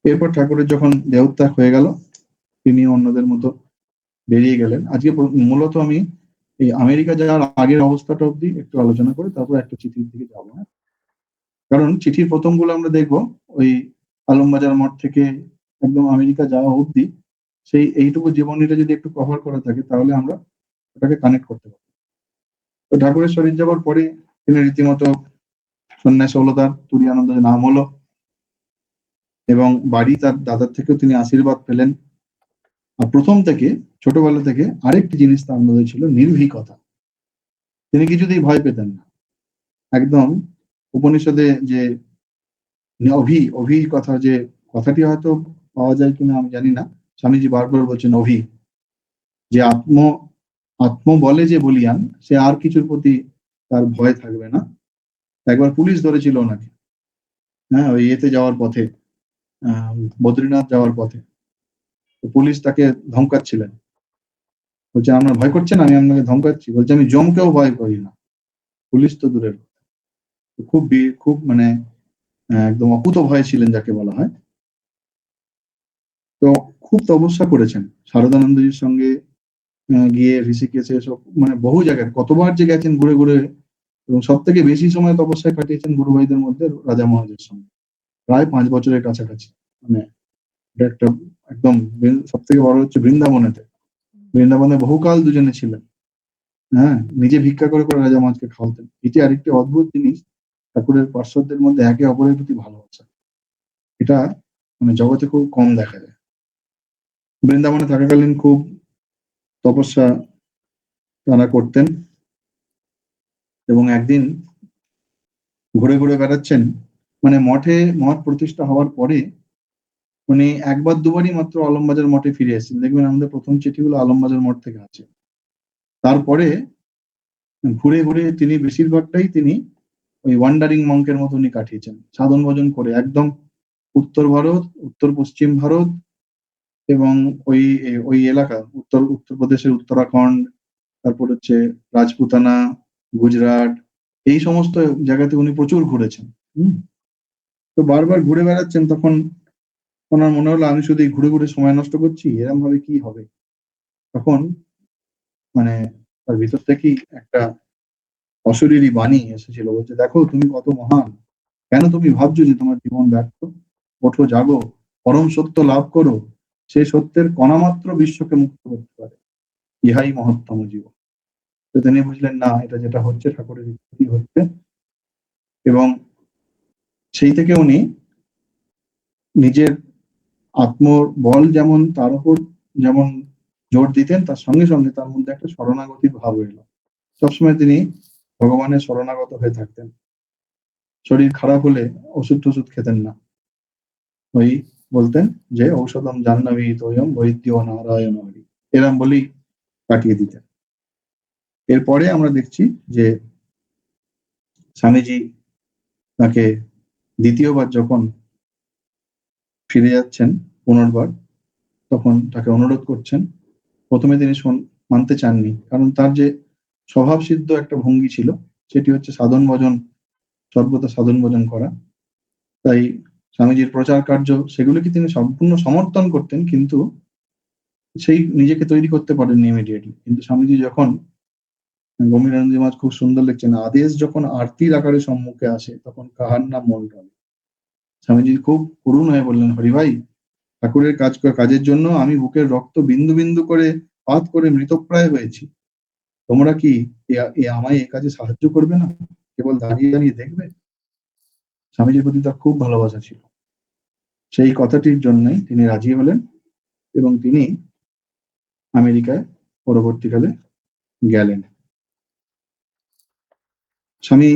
এরপর ঠাকুরের যখন দেহত্যাগ হয়ে গেল, তিনি অন্যদের মতো বেরিয়ে গেলেন। আজকে মূলত আমি এই আমেরিকা যাওয়ার আগের অবস্থাটা অব্দি একটু আলোচনা করে তারপর একটা চিঠির দিকে যাবো। কারণ চিঠির প্রথমগুলো আমরা দেখবো ওই আলমবাজার মঠ থেকে একদম আমেরিকা যাওয়া অব্দি, সেই এইটুকু জীবনীটা যদি একটু কভার করা থাকে তাহলে আমরা ওটাকে কানেক্ট করতে পারবো। তো ঠাকুরের শরীর যাবার পরে তিনি রীতিমতো সন্ন্যাস হলো, তার তুরীয়ানন্দ নাম হলো, এবং বাড়ি তার দাদার থেকেও তিনি আশীর্বাদ পেলেন। আর প্রথম থেকে ছোটবেলা থেকে আরেকটি জিনিস তার মধ্যে ছিল, নির্ভীকতা। তিনি কিছুতেই ভয় পেতেন না। একদম উপনিষদে যে অভি কথা, যে কথাটি হয়তো পাওয়া যায় কিনা আমি জানি না। স্বামীজি বারবার বলছেন অভি, যে আত্ম বলে যে বলিয়ান, সে আর কিছুর প্রতি তার ভয় থাকবে না। একবার পুলিশ ধরেছিল ওনাকে, হ্যাঁ, ওই ইয়েতে যাওয়ার পথে, বদ্রীনাথ যাওয়ার পথে। তো পুলিশ তাকে ধমকাচ্ছিলেন, বলছে আপনার ভয় করছেন, আমি আপনাকে ধমকাচ্ছি? বলছে আমি জমকেও ভয় করি না, পুলিশ তো দূরের কথা। তো খুব মানে একদম অকুত ভয় ছিলেন যাকে বলা হয়। তো খুব তপস্যা করেছেন শারদানন্দজির সঙ্গে, গিয়ে ঋষিকেশে সব মানে বহু জায়গায় কতবার যে গেছেন ঘুরে ঘুরে। এবং সব থেকে বেশি সময় তপস্যায় কাটিয়েছেন গুরু ভাইদের মধ্যে রাজা মহারাজের সঙ্গে, প্রায় 5 বছরের কাছাকাছি। মানে এটা একটা একদম সব থেকে বড় হচ্ছে বৃন্দাবনেতে, বৃন্দাবনে বহুকাল দুজনে ছিলেন। হ্যাঁ, নিজে ভিক্ষা করে করে রাজা মহারাজকে খাওয়াতেন। এটি আরেকটি অদ্ভুত জিনিস, ঠাকুরের পার্শ্বদের মধ্যে একে অপরের প্রতি ভালোবাসা। এটা মানে জগতে খুব কম দেখা যায়। বৃন্দাবনে থাকাকালীন খুব তপস্যা তারা করতেন, এবং একদিন ঘুরে ঘুরে বেড়াচ্ছেন, মানে মঠ প্রতিষ্ঠা হওয়ার পরে উনি একবার দুবারই মাত্র আলমবাজার মঠে ফিরে এসেছেন। দেখবেন আমাদের প্রথম চিঠিগুলো আলমবাজার মঠ থেকে আছে। তারপরে ঘুরে ঘুরে তিনি বেশিরভাগটাই তিনি ওই ওয়ান্ডারিং মঙ্কের মতো উনি কাটিয়েছেন, সাধন ভজন করে একদম উত্তর ভারত, উত্তর পশ্চিম ভারত, এবং ওই ওই এলাকা উত্তরপ্রদেশের উত্তরাখণ্ড, তারপর হচ্ছে রাজপুতানা, গুজরাট, এই সমস্ত জায়গাতে উনি প্রচুর ঘুরেছেন। হম। তো বারবার ঘুরে বেড়াচ্ছেন, তখন ওনার মনে হলো আমি শুধু ঘুরে ঘুরে সময় নষ্ট করছি, এরকম ভাবে কি হবে। তখন মানে তার ভিতর থেকেই একটা অশরীরী বাণী এসেছিল, বলছে দেখো তুমি কত মহান, কেন তুমি ভাবছো যে তোমার জীবন ব্যর্থ? ওঠো, জাগো, পরম সত্য লাভ করো, সেই সত্যের কণামাত্র বিশ্বকে মুক্ত করতে পারে, ইহাই মহত্তম জীবন। তো তিনি বুঝলেন না, এটা যেটা হচ্ছে ঠাকুরের ইচ্ছাই হচ্ছে। এবং সেই থেকে উনি নিজের আত্মবল যেমন তার উপর যেমন জোর দিতেন, তার সঙ্গে সঙ্গে তার মধ্যে একটা শরণাগতির ভাব এলো। সবসময় তিনি ভগবানের শরণাগত হয়ে থাকতেন। শরীর খারাপ হলে ওষুধ টষুধ খেতেন না, ওই বলতেন যে ঔষধম জাহ্নবী তয়ম বৈদ্য নারায়ণ হরি, এরম বলেই কাটিয়ে দিতেন। এরপরে আমরা দেখছি যে স্বামীজি তাকে দ্বিতীয়বার যখন ফিরে যাচ্ছেন পুনর্বার, তখন তাকে অনুরোধ করছেন। প্রথমে তিনি মানতে চাননি, কারণ তার যে স্বভাব সিদ্ধ একটা ভঙ্গি ছিল, সেটি হচ্ছে সাধন ভজন, সর্বদা সাধন ভজন করা। তাই স্বামীজির প্রচার কার্য সেগুলোকে তিনি সম্পূর্ণ সমর্থন করতেন, কিন্তু সেই নিজেকে তৈরি করতে পারেননি ইমিডিয়েটলি। কিন্তু স্বামীজি যখন, গম্ভীরানন্দ মহারাজ খুব সুন্দর লিখছেন, আদেশ যখন আরতির আকারে সম্মুখে আসে তখন কাহার নাম মন টলে। স্বামীজি খুব করুণ হয়ে বললেন, হরি ভাই, ঠাকুরের কাজের জন্য আমি বুকের রক্ত বিন্দু বিন্দু করে পাত করে মৃতপ্রায় হয়েছি, তোমরা কি আমায় এ কাজে সাহায্য করবে না, কেবল দাঁড়িয়ে দাঁড়িয়ে দেখবে? স্বামীজির প্রতি তার খুব ভালোবাসা ছিল। সেই কথাটির জন্যই তিনি রাজি হলেন, এবং তিনি আমেরিকায় পরবর্তীকালে গেলেন। স্বামী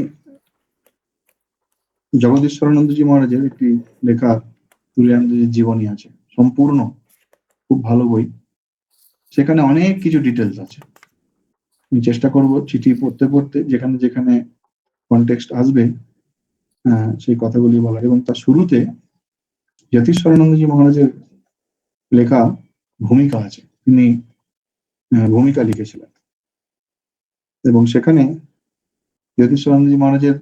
জগদীশ্বরানন্দজি মহারাজের একটি লেখা তুরীয়ানন্দজির জীবনী আছে, সম্পূর্ণ খুব ভালো বই। সেখানে অনেক কিছু ডিটেলস আছে। আমি চেষ্টা করব চিঠি পড়তে পড়তে যেখানে যেখানে কনটেক্সট আসবে সেই কথাগুলি বলার। এবং তার শুরুতে যতীশ্বরানন্দজি মহারাজের লেখা ভূমিকা আছে, তিনি ভূমিকা লিখেছিলেন। এবং সেখানে যতীশ্বরানন্দজি মহারাজের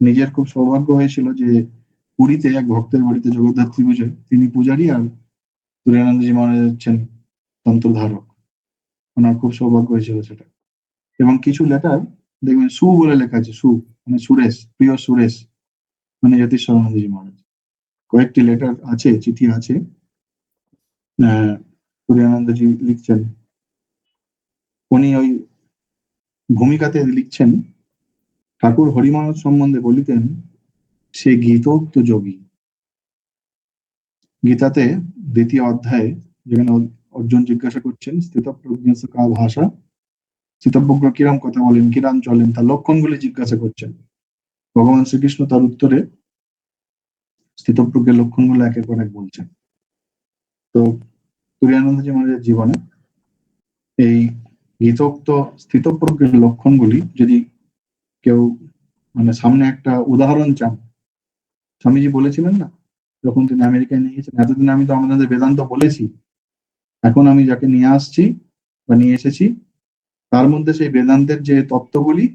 নিজের খুব সৌভাগ্য হয়েছিল যে পুরীতে এক ভক্তের বাড়িতে জগদ্ধাত্রী পুজোয় তিনি পূজারী, আর তুরীয়ানন্দজি মহারাজ হচ্ছেন তন্ত্রধারক। ওনার খুব সৌভাগ্য হয়েছিল সেটা। এবং কিছু লেটার দেখবেন সু বলে লেখা আছে, সু মানে সুরেশ, প্রিয় সুরেশ, মানে যতীশ্বরানন্দজি মহারাজ। কয়েকটি লেটার আছে, চিঠি আছে, তুরীয়ানন্দজি লিখছেন। উনি ওই ভূমিকাতে লিখছেন, ঠাকুর হরিমানব সম্বন্ধে বলিতেন, সে গীতোক্ত যোগী। গীতাতে 2য় অধ্যায়ে যেখানে অর্জুন জিজ্ঞাসা করছেন স্থিতপ্রজ্ঞ কা ভাষা, স্থিতপ্রজ্ঞ কিরম কথা বলেন, কিরম চলেন, তার লক্ষণগুলি জিজ্ঞাসা করছেন। ভগবান শ্রীকৃষ্ণ তার উত্তরে স্থিতপ্রজ্ঞের লক্ষণগুলো একের পর এক বলছেন। তো তুরীয়ানন্দজি মহারাজের জীবনে এই গীতোক্ত স্থিতপ্রজ্ঞের লক্ষণগুলি যদি কেউ মানে সামনে একটা উদাহরণ চান, স্বামীজি বলেছিলেন না যখন তিনি আমেরিকায় নিয়ে গেছেন, এতদিন আমি তো আমাদের বেদান্ত বলেছি, এখন আমি যাকে নিয়ে আসছি বা নিয়ে এসেছি তার মধ্যে সেই বেদান্তের যে তত্ত্বগুলি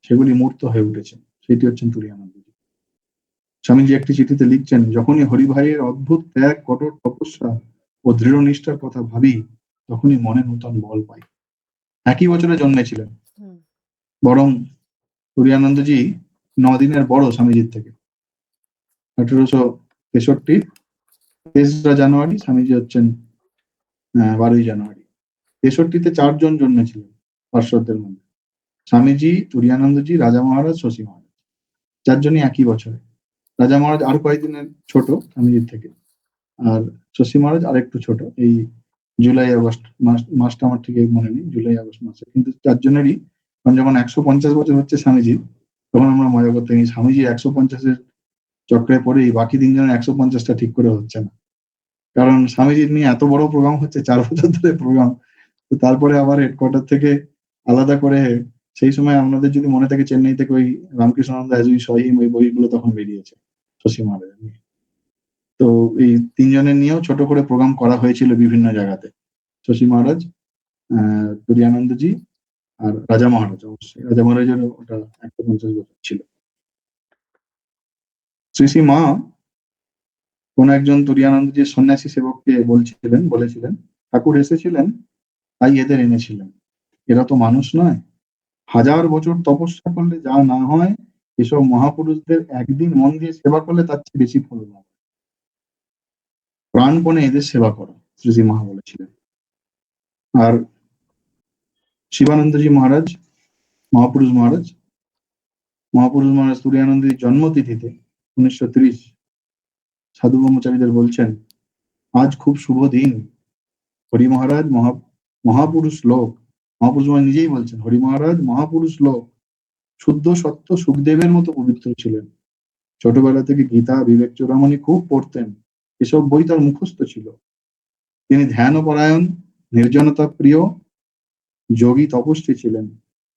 সেগুলি মূর্ত হয়ে উঠেছে, সেটি হচ্ছেন তুরীয়ানন্দজি। স্বামীজি একটি চিঠিতে লিখছেন, যখনই হরিভাইয়ের অদ্ভুত ত্যাগ, কঠোর তপস্যা ও দৃঢ় নিষ্ঠার কথা ভাবি তখনই মনে নূতন বল পাই। একই বছরে জন্মেছিলেন, হুম। বরং তুরীয়ানন্দজি 9 দিনের বড় স্বামীজির থেকে। 1863 তেসরা জানুয়ারি, স্বামীজি হচ্ছেন 12ই জানুয়ারি। 63-তে 4 জন জন্মেছিলেন পার্শ্বদের মধ্যে, স্বামীজি, তুরীয়ানন্দজি, রাজা মহারাজ, শশী মহারাজ, 4 জনই একই বছরে। রাজা মহারাজ আর কয়েকদিনের ছোট স্বামীজির থেকে, আর শশী মহারাজ আর একটু ছোট, এই জুলাই আগস্ট মাসটা আমার ঠিক মনে নেই, জুলাই আগস্ট মাসে। কিন্তু 4 জনেরই যখন 150 বছর হচ্ছে স্বামীজির, তখন আমরা মজা করতে গেছি স্বামীজি 150-এর চক্রে পড়েই বাকি 3 জনের 150টা ঠিক করে হচ্ছে না। কারণ স্বামীজির নিয়ে এত বড় প্রোগ্রাম হচ্ছে, 4 বছর ধরে প্রোগ্রাম। তো তারপরে আবার হেডকোয়ার্টার থেকে আলাদা করে, সেই সময় আপনাদের যদি মনে থাকে চেন্নাই থেকে ওই রামকৃষ্ণানন্দ অ্যাজ উই স হিম ওই বইগুলো তখন বেরিয়েছে শশী মহারাজের নিয়ে। তো এই 3 জনের নিয়েও ছোট করে প্রোগ্রাম করা হয়েছিল বিভিন্ন জায়গাতে, শশী মহারাজ, তুরীয়ানন্দজি আর রাজা মহারাজ। অবশ্যই রাজা মহারাজেরও ওটা 150 বছর ছিল। শ্রী শ্রী মা কোন একজন তুরীয়ানন্দজির সন্ন্যাসী সেবককে বলেছিলেন, ঠাকুর এসেছিলেন তাই এদের এনেছিলেন, এরা তো মানুষ নয়, 1000 বছর তপস্যা করলে যা না হয় এসব মহাপুরুষদের একদিন মন দিয়ে সেবা করলে তার চেয়ে বেশি ফল লাভ। প্রাণপণে এদের সেবা করো, শ্রী শ্রী মহা বলেছিলেন। আর শিবানন্দজি মহারাজ, মহাপুরুষ মহারাজ তুরীয়ানন্দজির জন্মতিথিতে 1930 সাধু ব্রহ্মচারীদের বলছেন, আজ খুব শুভ দিন, হরি মহারাজ মহাপুরুষ লোক, মহাপুরুষ মহারাজ নিজেই বলছেন, হরি মহারাজ মহাপুরুষ লোক, শুদ্ধ সত্য সুখদেবের মতো পবিত্র ছিলেন। ছোটবেলা থেকে গীতা, বিবেক চূড়ামণি খুব পড়তেন, এসব বই তার মুখস্থ ছিল। তিনি ধ্যান পরায়ণ, নির্জনতা প্রিয়, যোগী তপস্বী ছিলেন।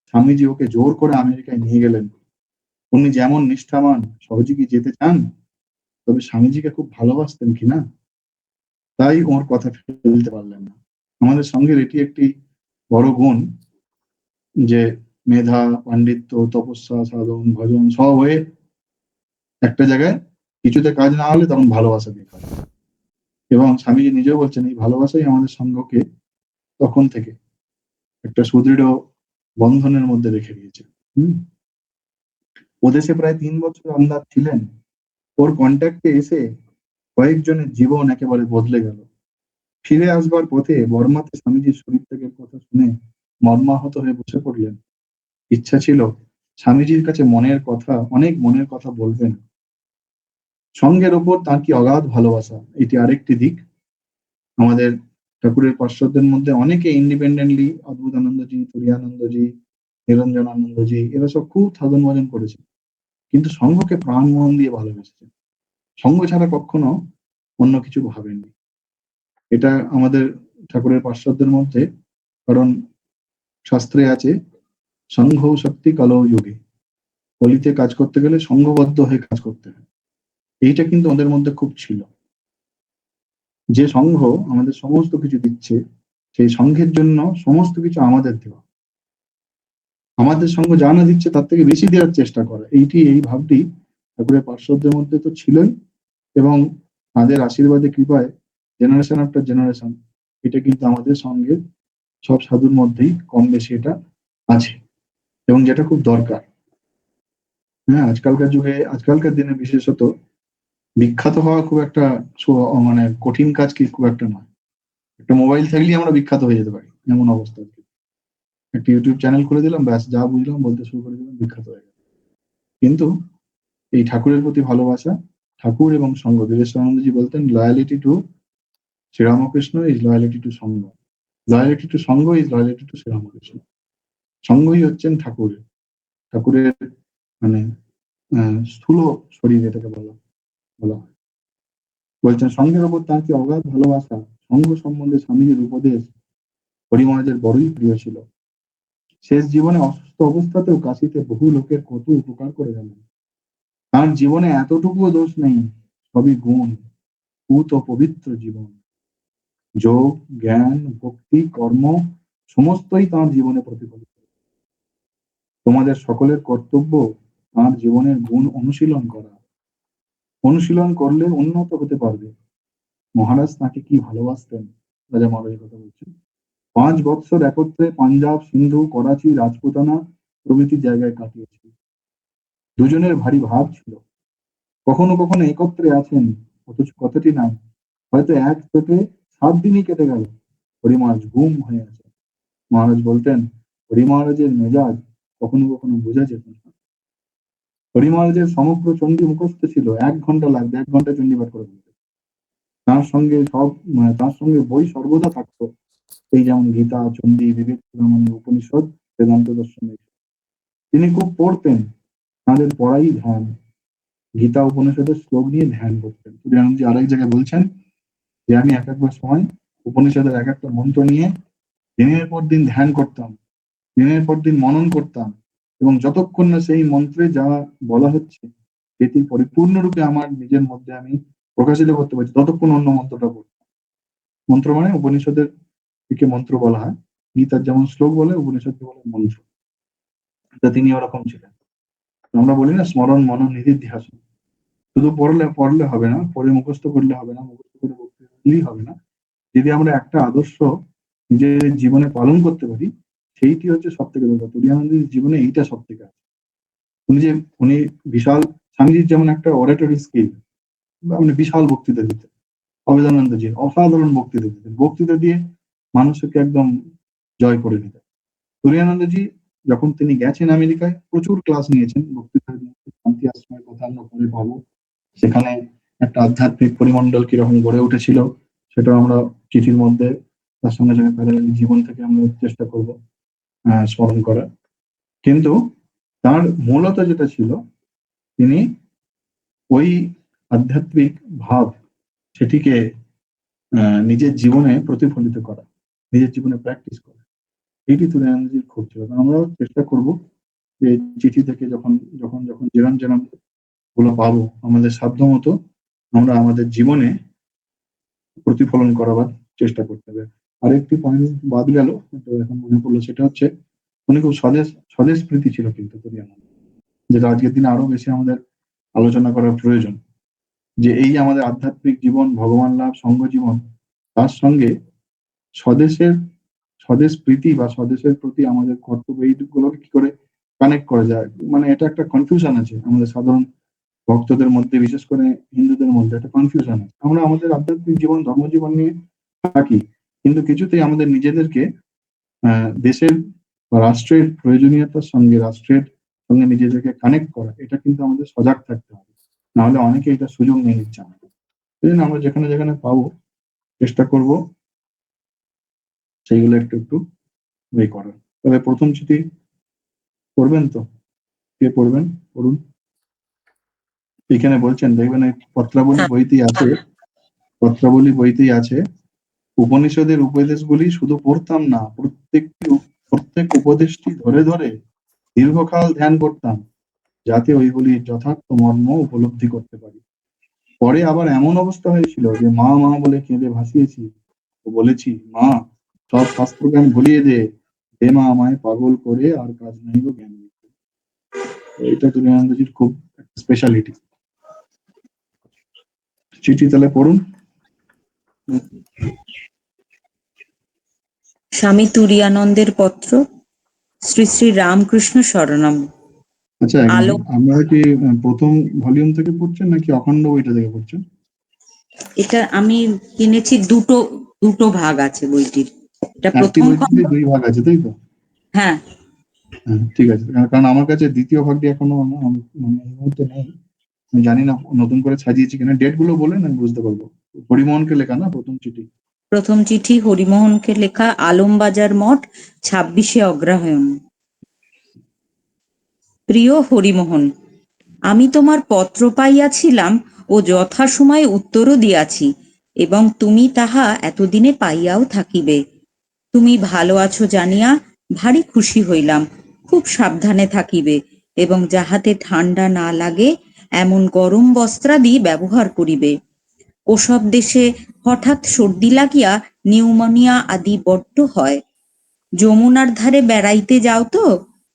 স্বামীজি ওকে জোর করে আমেরিকায় নিয়ে গেলেন। উনি যেমন নিষ্ঠাবান, সহজে কি যেতে চান, তবে স্বামীজিকে খুব ভালোবাসতেন কিনা, তাই ওর কথা ফেলতে পারলেন না। আমাদের সঙ্গের এটি একটি বড় গুণ যে মেধা, পাণ্ডিত্য, তপস্যা, সাধন, ভজন সব হয়ে একটা জায়গায় কিছুতে কাজ না হলে তখন ভালোবাসা দিয়ে কাজ। এবং স্বামীজি নিজেও বলছেন, এই ভালোবাসাই আমাদের সঙ্গকে তখন থেকে একটা সুদৃঢ় বন্ধনের মধ্যে রেখে দিয়েছে। ওদেশে প্রায় 3 বছর আমদার ছিলেন। ওর কন্ট্যাক্টে এসে কয়েকজনের জীবন একেবারে বদলে গেল। ফিরে আসবার পথে বর্মাতে স্বামীজির শরীর ত্যাগের কথা শুনে মর্মাহত হয়ে বসে পড়লেন। ইচ্ছা ছিল স্বামীজির কাছে অনেক মনের কথা বলবেন। সঙ্গের ওপর তার কি অগাধ ভালোবাসা, এটি আরেকটি দিক। আমাদের ঠাকুরের পার্শ্বদের মধ্যে অনেকে ইন্ডিপেন্ডেন্টলি, অদ্ভুতানন্দজি, তুরীয়ানন্দজি, নিরঞ্জনানন্দজি, এরা সব খুব সাধন ভজন করেছে, কিন্তু সঙ্গকে প্রাণ মন দিয়ে ভালোবেসেছে। সঙ্গ ছাড়া কখনো অন্য কিছু ভাবেননি। এটা আমাদের ঠাকুরের পার্শ্বদের মধ্যে, কারণ শাস্ত্রে আছে সংঘ শক্তি কলৌ যুগে, কলিতে কাজ করতে গেলে সংঘবদ্ধ হয়ে কাজ করতে হয়। এইটা কিন্তু ওদের মধ্যে খুব ছিল। যে সংঘ আমাদের সমস্ত কিছু দিচ্ছে, সেই সংঘের জন্য সমস্ত কিছু আমাদের দেওয়া, আমাদের সঙ্গ যা না দিচ্ছে তার থেকে বেশি দেওয়ার চেষ্টা করা, এই ভাবটি ঠাকুরের পার্শ্বদের মধ্যে তো ছিলই। এবং তাদের আশীর্বাদে কৃপায় জেনারেশন আফটার জেনারেশন এটা কিন্তু আমাদের সঙ্গে সব সাধুর মধ্যেই কম বেশি এটা আছে, এবং যেটা খুব দরকার। হ্যাঁ, আজকালকার দিনে বিশেষত বিখ্যাত হওয়া খুব একটা মানে কঠিন কাজ কি খুব একটা নয়। একটা মোবাইল থাকলেই আমরা বিখ্যাত হয়ে যেতে পারি, এমন অবস্থা। একটা ইউটিউব চ্যানেল খুলে দিলাম, ব্যাস যা বুঝলাম বলতে শুরু করে দিলাম, বিখ্যাত হয়ে গেল। কিন্তু এই ঠাকুরের প্রতি ভালোবাসা, ঠাকুর এবং সঙ্গ, বিবেকানন্দজি বলতেন, loyalty to Sri Ramakrishna is loyalty to সঙ্গ, লয়ালিটি টু সঙ্গ ইজ লয়ালিটি টু শ্রীরামকৃষ্ণ। সঙ্গই হচ্ছেন ঠাকুরের মানে স্থূল শরীর, এটাকে বলা হয়। বলছেন সঙ্গের ওপর তার কি অগাধ ভালোবাসা, সঙ্গ সম্বন্ধে স্বামীজির উপদেশ হরি মহারাজের বড়ই প্রিয় ছিল। শেষ জীবনে অসুস্থ অবস্থাতেও কাশীতে বহু লোকের কত উপকার করে গেলেন। তার জীবনে এতটুকুও দোষ নেই, সবই গুণ, পুত ও পবিত্র জীবন। যোগ, জ্ঞান, ভক্তি, কর্ম সমস্তই তাঁর জীবনে প্রতিফলিত। তোমাদের সকলের কর্তব্য তাঁর জীবনের গুণ অনুশীলন করা। অনুশীলন করলে উন্নত হতে পারবে। মহারাজ তাকে কি ভালোবাসতেন, রাজা মহারাজের কথা বলছেন। 5 বৎসর একত্রে পাঞ্জাব, সিন্ধু, করাচি, রাজপুতানা প্রভৃতি জায়গায় কাটিয়েছে। দুজনের ভারী ভাব ছিল। কখনো কখনো একত্রে আছেন, অথচ কথাটি নাই। হয়তো 1 থেকে 7 দিনই কেটে গেল, হরি মহারাজ গুম হয়ে আছে। মহারাজ বলতেন, হরি মহারাজের মেজাজ কখনো কখনো বোঝা যেত না। হরি মহারাজের সমগ্র চণ্ডী মুখস্থ ছিল, 1 ঘন্টা লাগবে 1 ঘন্টা চণ্ডী পাঠ করে ফেলতে। তার সঙ্গে বই সর্বদা থাকতো, এই যেমন গীতা, চণ্ডী, বিবেক চূড়ামণি, উপনিষদ, বেদান্ত দর্শন। তিনি খুব পড়তেন, তাঁদের পড়াই ধ্যান। গীতা উপনিষদের শ্লোক নিয়ে ধ্যান করতেন। তুরানন্দজি আরেক জায়গায় বলছেন যে আমি এক একবার সময় উপনিষদের এক একটা মন্ত্র নিয়ে দিনের পর দিন ধ্যান করতাম, দিনের পর দিন মনন করতাম, এবং যতক্ষণ না সেই মন্ত্রে যা বলা হচ্ছে সেটি পরিপূর্ণরূপে আমার নিজের মধ্যে আমি প্রকাশিত করতে পারছি, ততক্ষণ অন্য মন্ত্রটা পড়তাম। মন্ত্র মানে উপনিষদের থেকে মন্ত্র বলা হয়, গীতার যেমন শ্লোক বলে উপনিষদকে বলে মন্ত্র। তা তিনি ওরকম ছিলেন। আমরা বলি না স্মরণ মনন নিধিধ্যাসন। শুধু পড়লে হবে না, পড়ে মুখস্থ করলে হবে না, মুখস্থ করে বলতে হলেই হবে না। যদি আমরা একটা আদর্শ নিজের জীবনে পালন করতে পারি, সেইটি হচ্ছে সব থেকে দরকার। তুরানন্দজির জীবনে এইটা সব থেকে আছে। উনি বিশাল, স্বামীজির যেমন একটা অরেটরি স্কিল, মানে বিশাল বক্তৃতা দিতেন। অবেদানন্দজির অসাধারণ বক্তৃতা দিতেন, বক্তৃতা দিয়ে মানুষকে একদম জয় করে নিতেন। তুরানন্দজি যখন তিনি গেছেন আমেরিকায়, প্রচুর ক্লাস নিয়েছেন, বক্তৃতা দিয়েছেন। শান্তি আশ্রমের কথা আমরা পরে পাবো। সেখানে একটা আধ্যাত্মিক পরিমণ্ডল কিরকম গড়ে উঠেছিল সেটাও আমরা চিঠির মধ্যে তার সঙ্গে সঙ্গে প্যারালালি জীবন থেকে আমরা চেষ্টা করব স্মরণ করার। কিন্তু তার মূলত যেটা ছিল, তিনি ওই আধ্যাত্মিক ভাব সেটিকে নিজের জীবনে প্রতিফলিত করা, নিজের জীবনে প্র্যাকটিস করা, এইটি তুরানন্দজির খুব ছিল। আমরাও চেষ্টা করব যে চিঠি থেকে যখন যখন যখন যেরাম যেরাম গুলো পাবো আমাদের সাধ্য মতো আমরা আমাদের জীবনে প্রতিফলন করাবার চেষ্টা করতে হবে। আরেকটি পয়েন্ট বাদ গেল, তো এখন মনে পড়লো, সেটা হচ্ছে উনি খুব স্বদেশ প্রীতি ছিল কিন্তু তুরানন্দ, যেটা আজকের দিনে আরো বেশি আমাদের আলোচনা করার প্রয়োজন। যে এই আমাদের আধ্যাত্মিক জীবন, ভগবান লাভ, সঙ্গ জীবন, তার সঙ্গে স্বদেশের স্বদেশ প্রীতি বা স্বদেশের প্রতি আমাদের কর্তব্য, এইগুলোকে কি করে কানেক্ট করা যায়। মানে এটা একটা কনফিউশন আছে আমাদের সাধারণ ভক্তদের মধ্যে, বিশেষ করে হিন্দুদের মধ্যে একটা কনফিউশন আছে। আমরা আমাদের আধ্যাত্মিক জীবন, ধর্মজীবন নিয়ে থাকি, কিন্তু কিছুতেই আমাদের নিজেদেরকে দেশের বা রাষ্ট্রের প্রয়োজনীয়তার সঙ্গে, রাষ্ট্রের সঙ্গে নিজেদেরকে কানেক্ট করা, এটা কিন্তু আমাদের সজাগ থাকতে হবে। নাহলে অনেকে এটা সুযোগ নিয়ে নিচ্ছে আমাদের। সেই জন্য আমরা যেখানে যেখানে পাবো চেষ্টা করব সেইগুলো একটু একটু করার। তবে প্রথম চিঠি পড়বেন তো? কে পড়বেন? পড়ুন। এখানে বলছেন, দেখবেন এই পত্রাবলী বইতেই আছে, উপনিষদের উপদেশগুলি শুধু পড়তাম না, প্রত্যেক উপদেশটি ধরে ধরে দীর্ঘকাল ধ্যান করতাম, যাতে ওইগুলির যথার্থ মর্ম উপলব্ধি করতে পারি। পরে আবার এমন অবস্থা হয়েছিল যে মা মা বলে কেঁদে ভাসিয়েছি ও বলেছি, মা সব শাস্ত্র জ্ঞান ভুলিয়ে দে, হে মা আমায় পাগল করে আর কাজ নাই গো জ্ঞান দিতে। এইটা তুরানন্দজির খুব স্পেশালিটি। চিঠি তাহলে পড়ুন। স্বামী তুরীয়ানন্দের পত্র, শ্রী শ্রী রামকৃষ্ণ শরণম। আচ্ছা, আপনারা কি প্রথম ভলিউম থেকে পড়ছেন নাকি অখণ্ড বইটা থেকে পড়ছেন? এটা আমি কিনেছি, দুটো ভাগ আছে বইটির। এটা একটি প্রথম বইতে 2 ভাগ আছে, তাই তো? হ্যাঁ, হ্যাঁ, ঠিক আছে। কারণ আমার কাছে দ্বিতীয় ভাগটি এখনো মানে এই মুহূর্তে নেই। আমি জানি না নতুন করে সাজিয়েছি কিনা। ডেট গুলো বলেন, আমি বুঝতে পারবো। হরিমোহনকে লেখা না প্রথম চিঠি? প্রথম চিঠি হরিমোহনকে লেখা, আলমবাজার মঠ, 26শে অগ্রহায়ণ। প্রিয় হরিমোহন, আমি তোমার পত্র পাইয়াছিলাম ও যথাসময়ে উত্তরও দিয়াছি, এবং তুমি তাহা এতদিনে পাইয়াও থাকিবে। তুমি ভালো আছো জানিয়া ভারী খুশি হইলাম। খুব সাবধানে থাকিবে, এবং যাহাতে ঠান্ডা না লাগে এমন গরম বস্ত্রাদি ব্যবহার করিবে। ওসব দেশে হঠাৎ সর্দি লাগিয়া নিউমোনিয়া আদি বড্ড হয়। যমুনার ধারে বেড়াইতে যাও তো,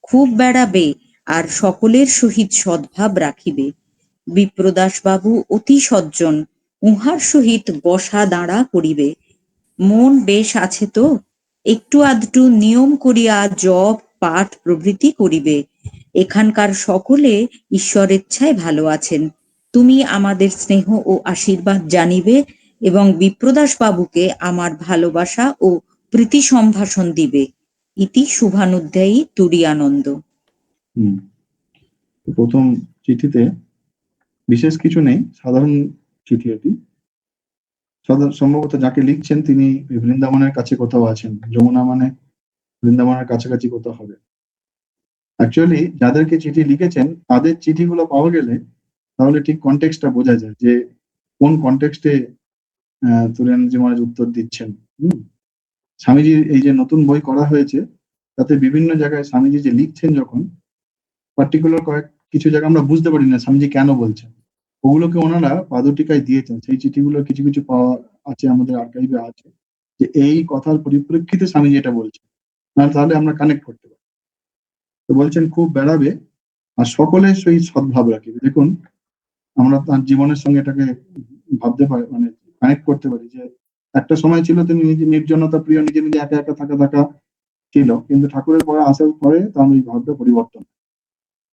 খুব বেড়াবে, আর সকলের সহিত সদ্ভাব রাখিবে। বিপ্রদাস বাবু অতি সজ্জন, উহার সহিত বসা দাঁড়া করিবে। মন বেশ আছে তো? একটু আধটু নিয়ম করিয়া জপ পাঠ প্রভৃতি করিবে। এখানকার সকলে ঈশ্বরেচ্ছায় ভালো আছেন। তুমি আমাদের স্নেহ ও আশীর্বাদ জানিবে, এবং বিপ্রদাস বাবুকে আমার ভালোবাসা ও প্রীতি সম্ভাষণ দিবে। ইতি শুভানুধ্যায়ী তুরীয়ানন্দ। হুম। তো প্রথম চিঠিতে বিশেষ কিছু নেই, সাধারণ চিঠি এটি। সম্ভবত যাকে লিখছেন তিনি বৃন্দাবনের কাছে কোথাও আছেন। যমুনা মানে বৃন্দাবনের কাছাকাছি কোথাও হবে। অ্যাকচুয়ালি যাদেরকে চিঠি লিখেছেন তাদের চিঠিগুলো পাওয়া গেলে তাহলে ঠিক কনটেক্সটটা বোঝা যায় যে কোন কনটেক্সটে তুরানজি মহারাজ উত্তর দিচ্ছেন। স্বামীজির এই যে নতুন বই করা হয়েছে তাতে বিভিন্ন জায়গায় স্বামীজি যে লিখছেন যখন পার্টিকুলার কিছু জায়গা আমরা বুঝতে পারি না স্বামীজি কেন বলছেন, ওগুলোকে ওনারা পাদটিকায় দিয়েছেন। সেই চিঠিগুলো কিছু কিছু পাওয়া আছে, আমাদের আর্কাইভে আছে, যে এই কথার পরিপ্রেক্ষিতে স্বামীজি এটা বলছেন, না তাহলে আমরা কানেক্ট করতে পারি। তো বলছেন খুব বেড়াবে আর সকলের সহিত সদ্ভাব রাখিবে। দেখুন আমরা তার জীবনের সঙ্গে এটাকে ভাবতে পারি, মানে কানেক্ট করতে পারি যে একটা সময় ছিল তিনি নিজে নির্জনতা প্রিয়, নিজে নিজে একা একা থাকা ছিল, কিন্তু ঠাকুরের পরে আসার পরে তার ওই ভাবটা পরিবর্তন।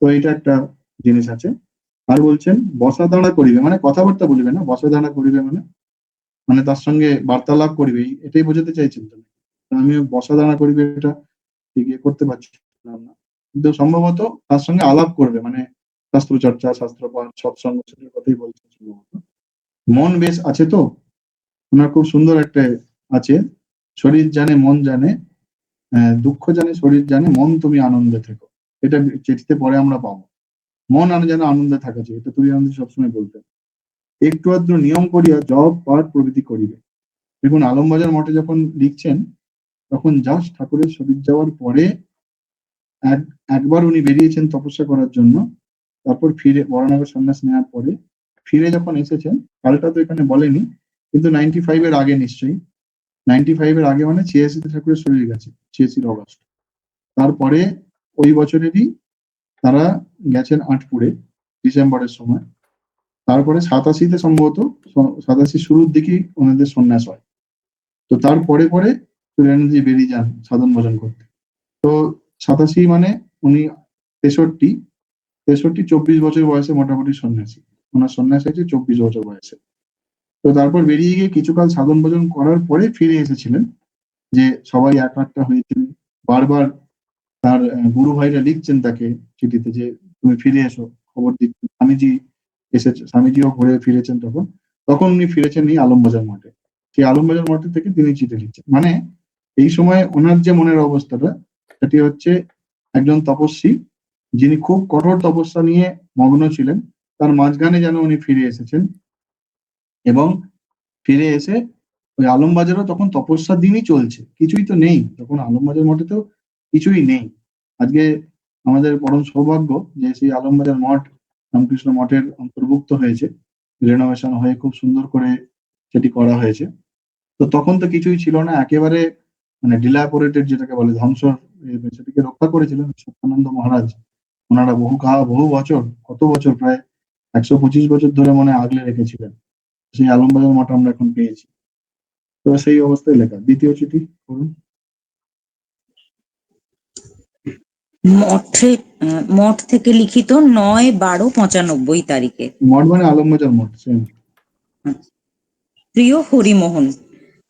তো এটা একটা জিনিস আছে। আর বলছেন বসা দাঁড়া করিবে, মানে কথাবার্তা বলিবে না, বসা দাঁড়া করিবে মানে মানে তার সঙ্গে বার্তালাপ করিবে, এটাই বোঝাতে চাইছেন তো। আমি বসা দাঁড়া করিবে এটা ঠিক করতে পারছিলাম না, কিন্তু সম্ভবত তার সঙ্গে আলাপ করবে, মানে শাস্ত্র চর্চা, শাস্ত্র পাঠ, সৎসঙ্গ, সেটার কথাই বলছেন সম্ভবত। মন বেশ আছে তো, ওনার খুব সুন্দর একটা আছে, শরীর জানে মন জানে, দুঃখ জানে শরীর জানে, মন তুমি আনন্দে থেকো। এটা চিঠিতে পরে আমরা পাবো। মন যেন আনন্দে থাকা চাই, এটা তুমি আমাদের সবসময় বলতেন। একটু আধটু নিয়ম করিয়া জপ পাঠ প্রভৃতি করিবে। দেখুন আলমবাজার মঠে যখন লিখছেন তখন জাস্ট ঠাকুরের শরীর যাওয়ার পরে একবার উনি বেরিয়েছেন তপস্যা করার জন্য, তারপর ফিরে বরানগর সন্ন্যাস নেওয়ার পরে ফিরে যখন এসেছেন, কালটা তো এখানে বলেনি, কিন্তু 95 এর আগে নিশ্চয়ই, 95 এর আগে মানে 86 ঠাকুরের শরীর গেছে, 86 অগস্ট। তারপরে ওই বছরেরই তারা গেছেন আটপুরে ডিসেম্বরের সময়। তারপরে 87 সম্ভবত, 87 শুরুর দিকেই ওনাদের সন্ন্যাস হয়। তো তারপরে পরে তুরানজি বেরিয়ে যান সাধন ভজন করতে। তো 87 মানে উনি 63 24 বছর বয়সে মোটামুটি সন্ন্যাসী। ওনার সন্ন্যাস হয়েছে 24 বছর বয়সে। তো তারপর বেরিয়ে গিয়ে কিছুকাল সাধন ভজন করার পরে ফিরে এসেছিলেন, যে সবাই এক একটা হয়েছেন। বারবার তার গুরু ভাইরা লিখছেন তাকে চিঠিতে যে তুমি ফিরে এসো, খবর দিচ্ছি। স্বামীজি এসেছে, স্বামীজিও ঘুরে ফিরেছেন তখন। তখন উনি ফিরেছেন এই আলমবাজার মঠে। সেই আলমবাজার মঠে থেকে তিনি চিঠি লিখছেন। মানে এই সময় ওনার যে মনের অবস্থাটা, সেটি হচ্ছে একজন তপস্বী যিনি খুব কঠোর তপস্যা নিয়ে মগ্ন ছিলেন, তার মাঝখানে যেন উনি ফিরে এসেছেন। এবং ফিরে এসে ওই আলমবাজারও তখন তপস্যার দিনই চলছে, কিছুই তো নেই তখন আলমবাজার মঠে, তো কিছুই নেই। আজকে আমাদের পরম সৌভাগ্য যে সেই আলমবাজার মঠ রামকৃষ্ণ মঠের অন্তর্ভুক্ত হয়েছে, রেনোভেশন হয়ে খুব সুন্দর করে সেটি করা হয়েছে। তো তখন তো কিছুই ছিল না, একেবারে মানে ডিলাপোরেটেড যেটাকে বলে, ধ্বংস, সেটিকে রক্ষা করেছিলেন সত্যানন্দ মহারাজ। ওনারা বহু বছর, কত বছর, প্রায় 125 বছর ধরে মনে আগলে রেখেছিলেন। সেই আলমবাজার মঠ আমরা এখন পেয়েছি। তো সেই অবস্থায় লেখা দ্বিতীয় চিঠি করুন। মঠ থেকে লিখিত 9/12/95 তারিখে। মঠ মানে আলমবাজার মঠ, সেম। প্রিয় হরিমোহন,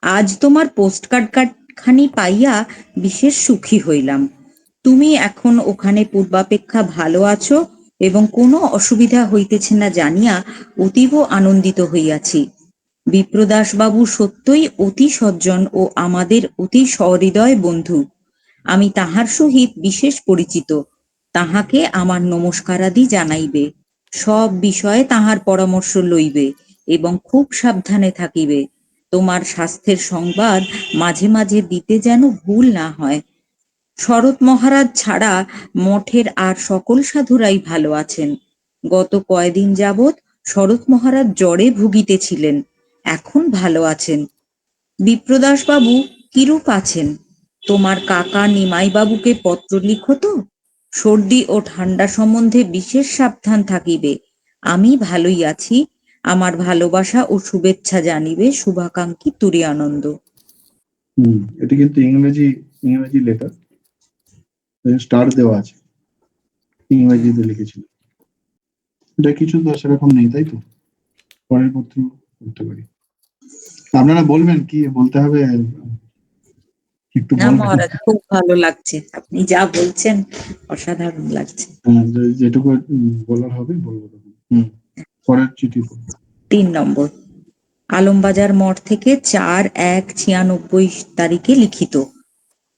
আজ তোমার পোস্টকার্ড খানি পাইয়া বিশেষ সুখী হইলাম। তুমি এখন ওখানে পূর্বাপেক্ষা ভালো আছো এবং কোনো অসুবিধা হইতেছে না জানিয়া অতীব আনন্দিত হইয়াছি। বিপ্রদাস বাবু সত্যই অতি সজ্জন ও আমাদের অতি সহৃদয় বন্ধু। আমি তাহার সহিত বিশেষ পরিচিত, তাহাকে আমার নমস্কারাদি জানাইবে। সব বিষয়ে তাহার পরামর্শ লইবে এবং খুব সাবধানে থাকিবে। তোমার স্বাস্থ্যের সংবাদ মাঝে মাঝে দিতে যেন ভুল না হয়। শরৎ মহারাজ ছাড়া মঠের আর সকল সাধুরাই ভালো আছেন। গত কয়দিন যাবৎ শরৎ মহারাজ জ্বরে ভুগিতেছিলেন, এখন ভালো আছেন। বিপ্রদাস বাবু কিরূপ আছেন? তোমার কাকা নিমাই বাবুকে পত্র লিখো তো। সর্দি ও ঠান্ডা সম্বন্ধে বিশেষ সাবধান থাকিবে। আমি ভালোই আছি। আমার ভালোবাসা ও শুভেচ্ছা জানিবে শুভাকাঙ্ক্ষী তুরীয়ানন্দ। এটা কিন্তু ইংরেজি লেটার, স্টার দেওয়া আছে, ইংরেজিতে লিখেছিল। এটা কিছু তো সেরকম নেই, তাই তো? পরের পত্র করতে পারি। আপনারা বলবেন কি বলতে হবে, একটু না বলবেন। মহারাজ, খুব ভালো লাগছে, আপনি যা বলছেন অসাধারণ লাগছে। যেটুকু বলার হবে বলবো তখন। পরের চিঠি পড়বো। 3 নম্বর, আলমবাজার মঠ থেকে 4/1/96 তারিখে লিখিত।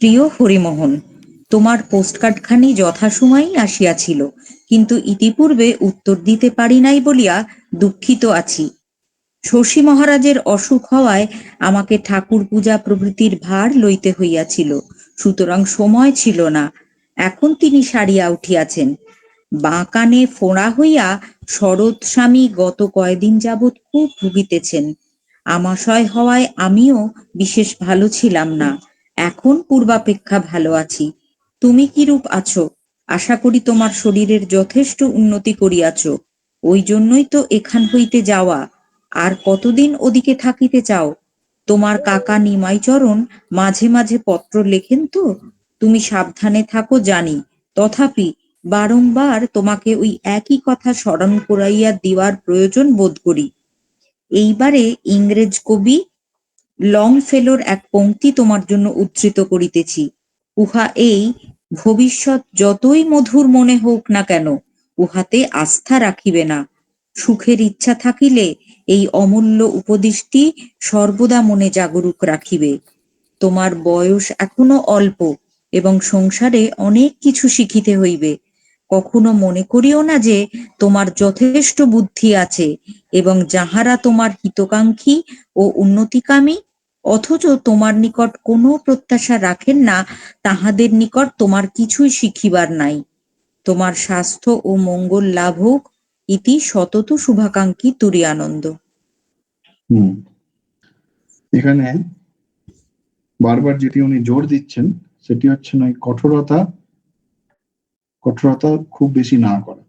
প্রিয় হরিমোহন, তোমার পোস্টকার্ডখানি যথাসময়েই আসিয়াছিল, কিন্তু ইতিপূর্বে উত্তর দিতে পারি নাই বলিয়া দুঃখিত আছি। শশী মহারাজের অসুখ হওয়ায় আমাকে ঠাকুর পূজা প্রভৃতির ভার লইতে হইয়াছিল, সুতরাং সময় ছিল না। এখন তিনি সারিয়া উঠিয়াছেন। বাঁ কানে ফোঁড়া হইয়া শরৎ স্বামী গত কয়দিন যাবৎ খুব ভুগিতেছেন। আমাশয় হওয়ায় আমিও বিশেষ ভালো ছিলাম না, এখন পূর্বাপেক্ষা ভালো আছি। তুমি কিরূপ আছো? আশা করি তোমার শরীরের যথেষ্ট উন্নতি করিয়াছ। ওই জন্যই তো এখান হইতে যাওয়া। আর কতদিন ওদিকে থাকিতে চাও? তোমার কাকা নিমাইচরণ মাঝে মাঝে পত্র লেখেন তো। তুমি সাবধানে থাকো জানি, তথাপি বারংবার তোমাকে ওই একই কথা স্মরণ করাইয়া দেওয়ার প্রয়োজন বোধ করি। এইবারে ইংরেজ কবি লংফেলোর এক পংক্তি তোমার জন্য উদ্ধৃত করিতেছি। উহা এই: ভবিষ্যৎ যতই মধুর মনে হোক না কেন, উহাতে আস্থা রাখিবে না। সুখের ইচ্ছা থাকিলে এই অমূল্য উপদেশটি সর্বদা মনে জাগরুক রাখিবে। তোমার বয়স এখনো অল্প এবং সংসারে অনেক কিছু শিখিতে হইবে। কখনো মনে করিও না যে তোমার যথেষ্ট বুদ্ধি আছে এবং যাহারা তোমার হিতকাঙ্ক্ষী ও উন্নতিকামী, অথচ তোমার নিকট কোনো প্রত্যাশা রাখেন না, তাহাদের নিকট তোমার কিছুই শিখিবার নাই। তোমার স্বাস্থ্য ও মঙ্গল লাভ হোক, ইতি সতত শুভাকাঙ্ক্ষী তুরীয়ানন্দ। এখানে বারবার যেটি উনি জোর দিচ্ছেন সেটি হচ্ছে নয় কঠোরতা খুব বেশি না করা।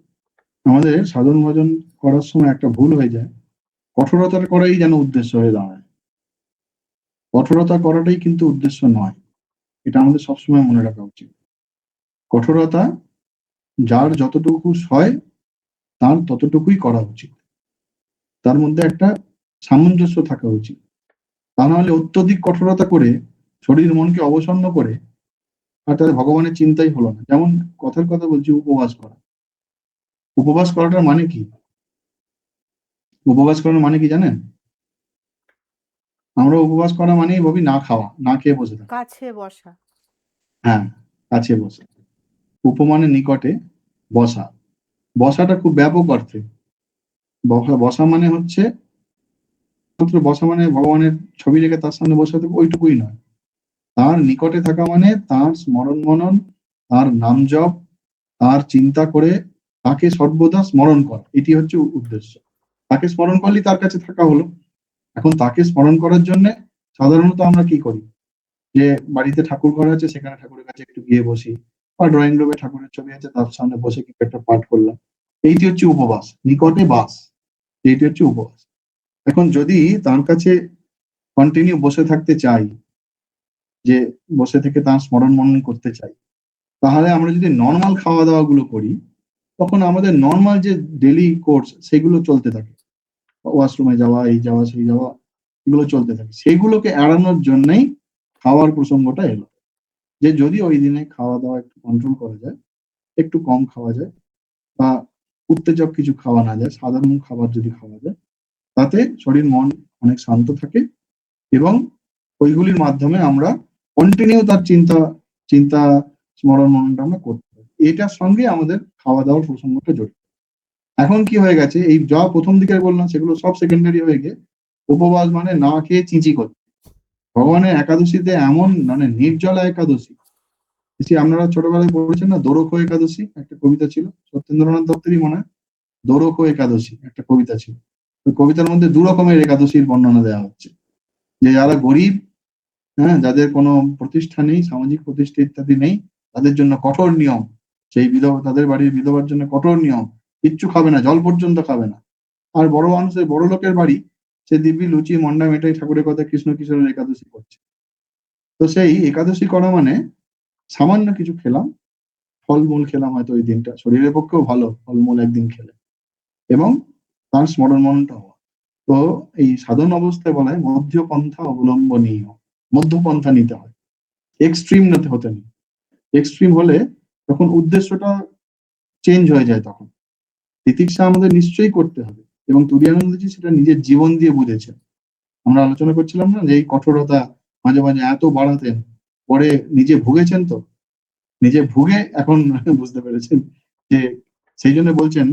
আমাদের সাধন ভজন করার সময় একটা ভুল হয়ে যায়, কঠোরতার করাই যেন উদ্দেশ্য হয়ে দাঁড়ায়। কঠোরতা করাটাই কিন্তু উদ্দেশ্য নয়, এটা আমাদের সবসময় মনে রাখা উচিত। কঠোরতা যার যতটুকু সয় তার ততটুকুই করা উচিত, তার মধ্যে একটা সামঞ্জস্য থাকা উচিত। তা নাহলে অত্যধিক কঠোরতা করে শরীর মনকে অবসন্ন করে আর তাদের ভগবানের চিন্তাই হলো না। যেমন কথার কথা বলছি, উপবাস করা। উপবাস করাটার মানে কি? উপবাস করার মানে কি জানেন? আমরা উপবাস করা মানেই ভাবি না খাওয়া, না খেয়ে বসে থাকা। কাছে বসা। হ্যাঁ, কাছে বসা। উপমানে নিকটে বসা। বসাটা খুব ব্যাপক অর্থে। বসা মানে হচ্ছে মাত্র বসা মানে ভগবানের ছবি রেখে তার সামনে বসে থাকবে ওইটুকুই নয়। তার নিকটে থাকা মানে তার স্মরণ মনন, তার নাম জপ, তার চিন্তা করে তাকে সর্বদা স্মরণ করা, এটি হচ্ছে উদ্দেশ্য। তাকে স্মরণ করলেই তার কাছে থাকা হলো। এখন তাকে স্মরণ করার জন্য সাধারণত আমরা কি করি, যে বাড়িতে ঠাকুর ঘর আছে সেখানে ঠাকুরের কাছে একটু গিয়ে বসি, বা ড্রয়িং রুমে ঠাকুরের ছবি আছে তার সামনে বসে কিছু একটা পাঠ করলাম। এইটি হচ্ছে উপবাস, নিকটে বাস, এইটি হচ্ছে উপবাস। এখন যদি তার কাছে কন্টিনিউ বসে থাকতে চাই, যে বসে থেকে তার স্মরণ মনন করতে চাই, তাহলে আমরা যদি নর্মাল খাওয়া দাওয়া গুলো করি, তখন আমাদের নর্মাল যে ডেলি কোর্স সেগুলো চলতে থাকে, ওয়াশরুমে যাওয়া, এই যাওয়া সেই যাওয়া, এগুলো চলতে থাকে। সেগুলোকে এড়ানোর জন্যই খাওয়ার প্রসঙ্গটা এলো, যে যদি ওই দিনে খাওয়া দাওয়া একটু কন্ট্রোল করা যায়, একটু কম খাওয়া যায়, বা উত্তেজক কিছু খাওয়া না যায়, সাধারণ খাবার যদি খাওয়া যায়, তাতে শরীর মন অনেক শান্ত থাকে এবং ওইগুলির মাধ্যমে আমরা কন্টিনিউ তার চিন্তা স্মরণ মননটা আমরা করতে পারি। এটার সঙ্গে আমাদের খাওয়া দাওয়ার প্রসঙ্গটা জড়িত। এখন কি হয়ে গেছে, এই যা প্রথম দিকে বললাম সেগুলো সব সেকেন্ডারি হয়ে গিয়ে উপবাস মানে না খেয়ে চিঁচি করছে। ভগবানের একাদশীতে এমন মানে নির্জলা একাদশী, আপনারা ছোটবেলায় পড়েছেন না দোরখো একাদশী, একটা কবিতা ছিল সত্যেন্দ্রনাথ দত্তেরই মনে হয়, দোরখো একাদশী একটা কবিতা ছিল। ওই কবিতার মধ্যে দু রকমের একাদশীর বর্ণনা দেওয়া হচ্ছে, যে যারা গরিব, হ্যাঁ, যাদের কোনো প্রতিষ্ঠা নেই, সামাজিক প্রতিষ্ঠা ইত্যাদি নেই, তাদের জন্য কঠোর নিয়ম, সেই বিধবা, তাদের বাড়ির বিধবার জন্য কঠোর নিয়ম, কিচ্ছু খাবে না, জল পর্যন্ত খাবে না। আর বড় মানুষের, বড় লোকের বাড়ি, সে দিব্যি লুচি মন্ডা মেটাই ঠাকুরের কথা কৃষ্ণ কিশোরের একাদশী করছে। তো সেই একাদশী করা মানে সামান্য কিছু খেলাম, ফলমূল খেলাম হয়তো ওই দিনটা, শরীরের পক্ষেও ভালো ফলমূল একদিন খেলে, এবং তার স্মরণ মননটা হওয়া। তো এই সাধন অবস্থায় বলা হয় মধ্যপন্থা অবলম্বনীয়, মধ্যপন্থা নিতে হয়, এক্সট্রিম হতে নেই। এক্সট্রিম হলে তখন উদ্দেশ্যটা চেঞ্জ হয়ে যায়। তখন তিতিক্ষা আমাদের নিশ্চয়ই করতে হবে, এবং তুরীয়ানন্দজি সেটা নিজের জীবন দিয়ে বুঝেছেন। আমরা আলোচনা করছিলাম না যে এই কঠোরতা মাঝে মাঝে এত বাড়াতেন, পরে নিজে ভুগেছেন, তো নিজে ভুগে এখন বুঝতে পেরেছেন যে, সেই জন্য বলছেন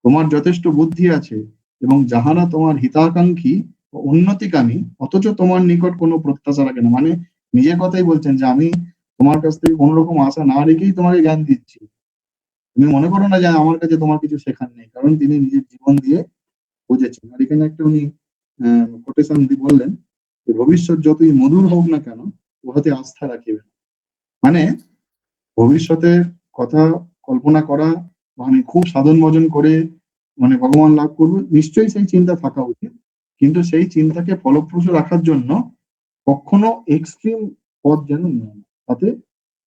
তোমার যথেষ্ট বুদ্ধি আছে এবং যাহারা তোমার হিতাকাঙ্ক্ষী ও উন্নতিকামী, অথচ তোমার নিকট কোনো প্রত্যাশা রাখে না। মানে নিজের কথাই বলছেন যে আমি তোমার কাছ থেকে কোনো রকম আশা না রেখেই তোমাকে জ্ঞান দিচ্ছি, তুমি মনে করো না যে আমার কাছে তোমার কিছু শেখার নেই, কারণ তিনি নিজের জীবন দিয়ে বুঝেছেন। আর এখানে একটা উনি কোটেশন বললেন যে ভবিষ্যৎ যতই মধুর হোক না কেন, উহাতে আস্থা রাখিবে। মানে ভবিষ্যতের কথা কল্পনা করা, বা আমি খুব সাধন ভজন করে মানে ভগবান লাভ করবো, নিশ্চয়ই সেই চিন্তা থাকা উচিত, কিন্তু সেই চিন্তাকে ফলপ্রসূ রাখার জন্য কখনো এক্সট্রিম পথ যেন নিও না, তাতে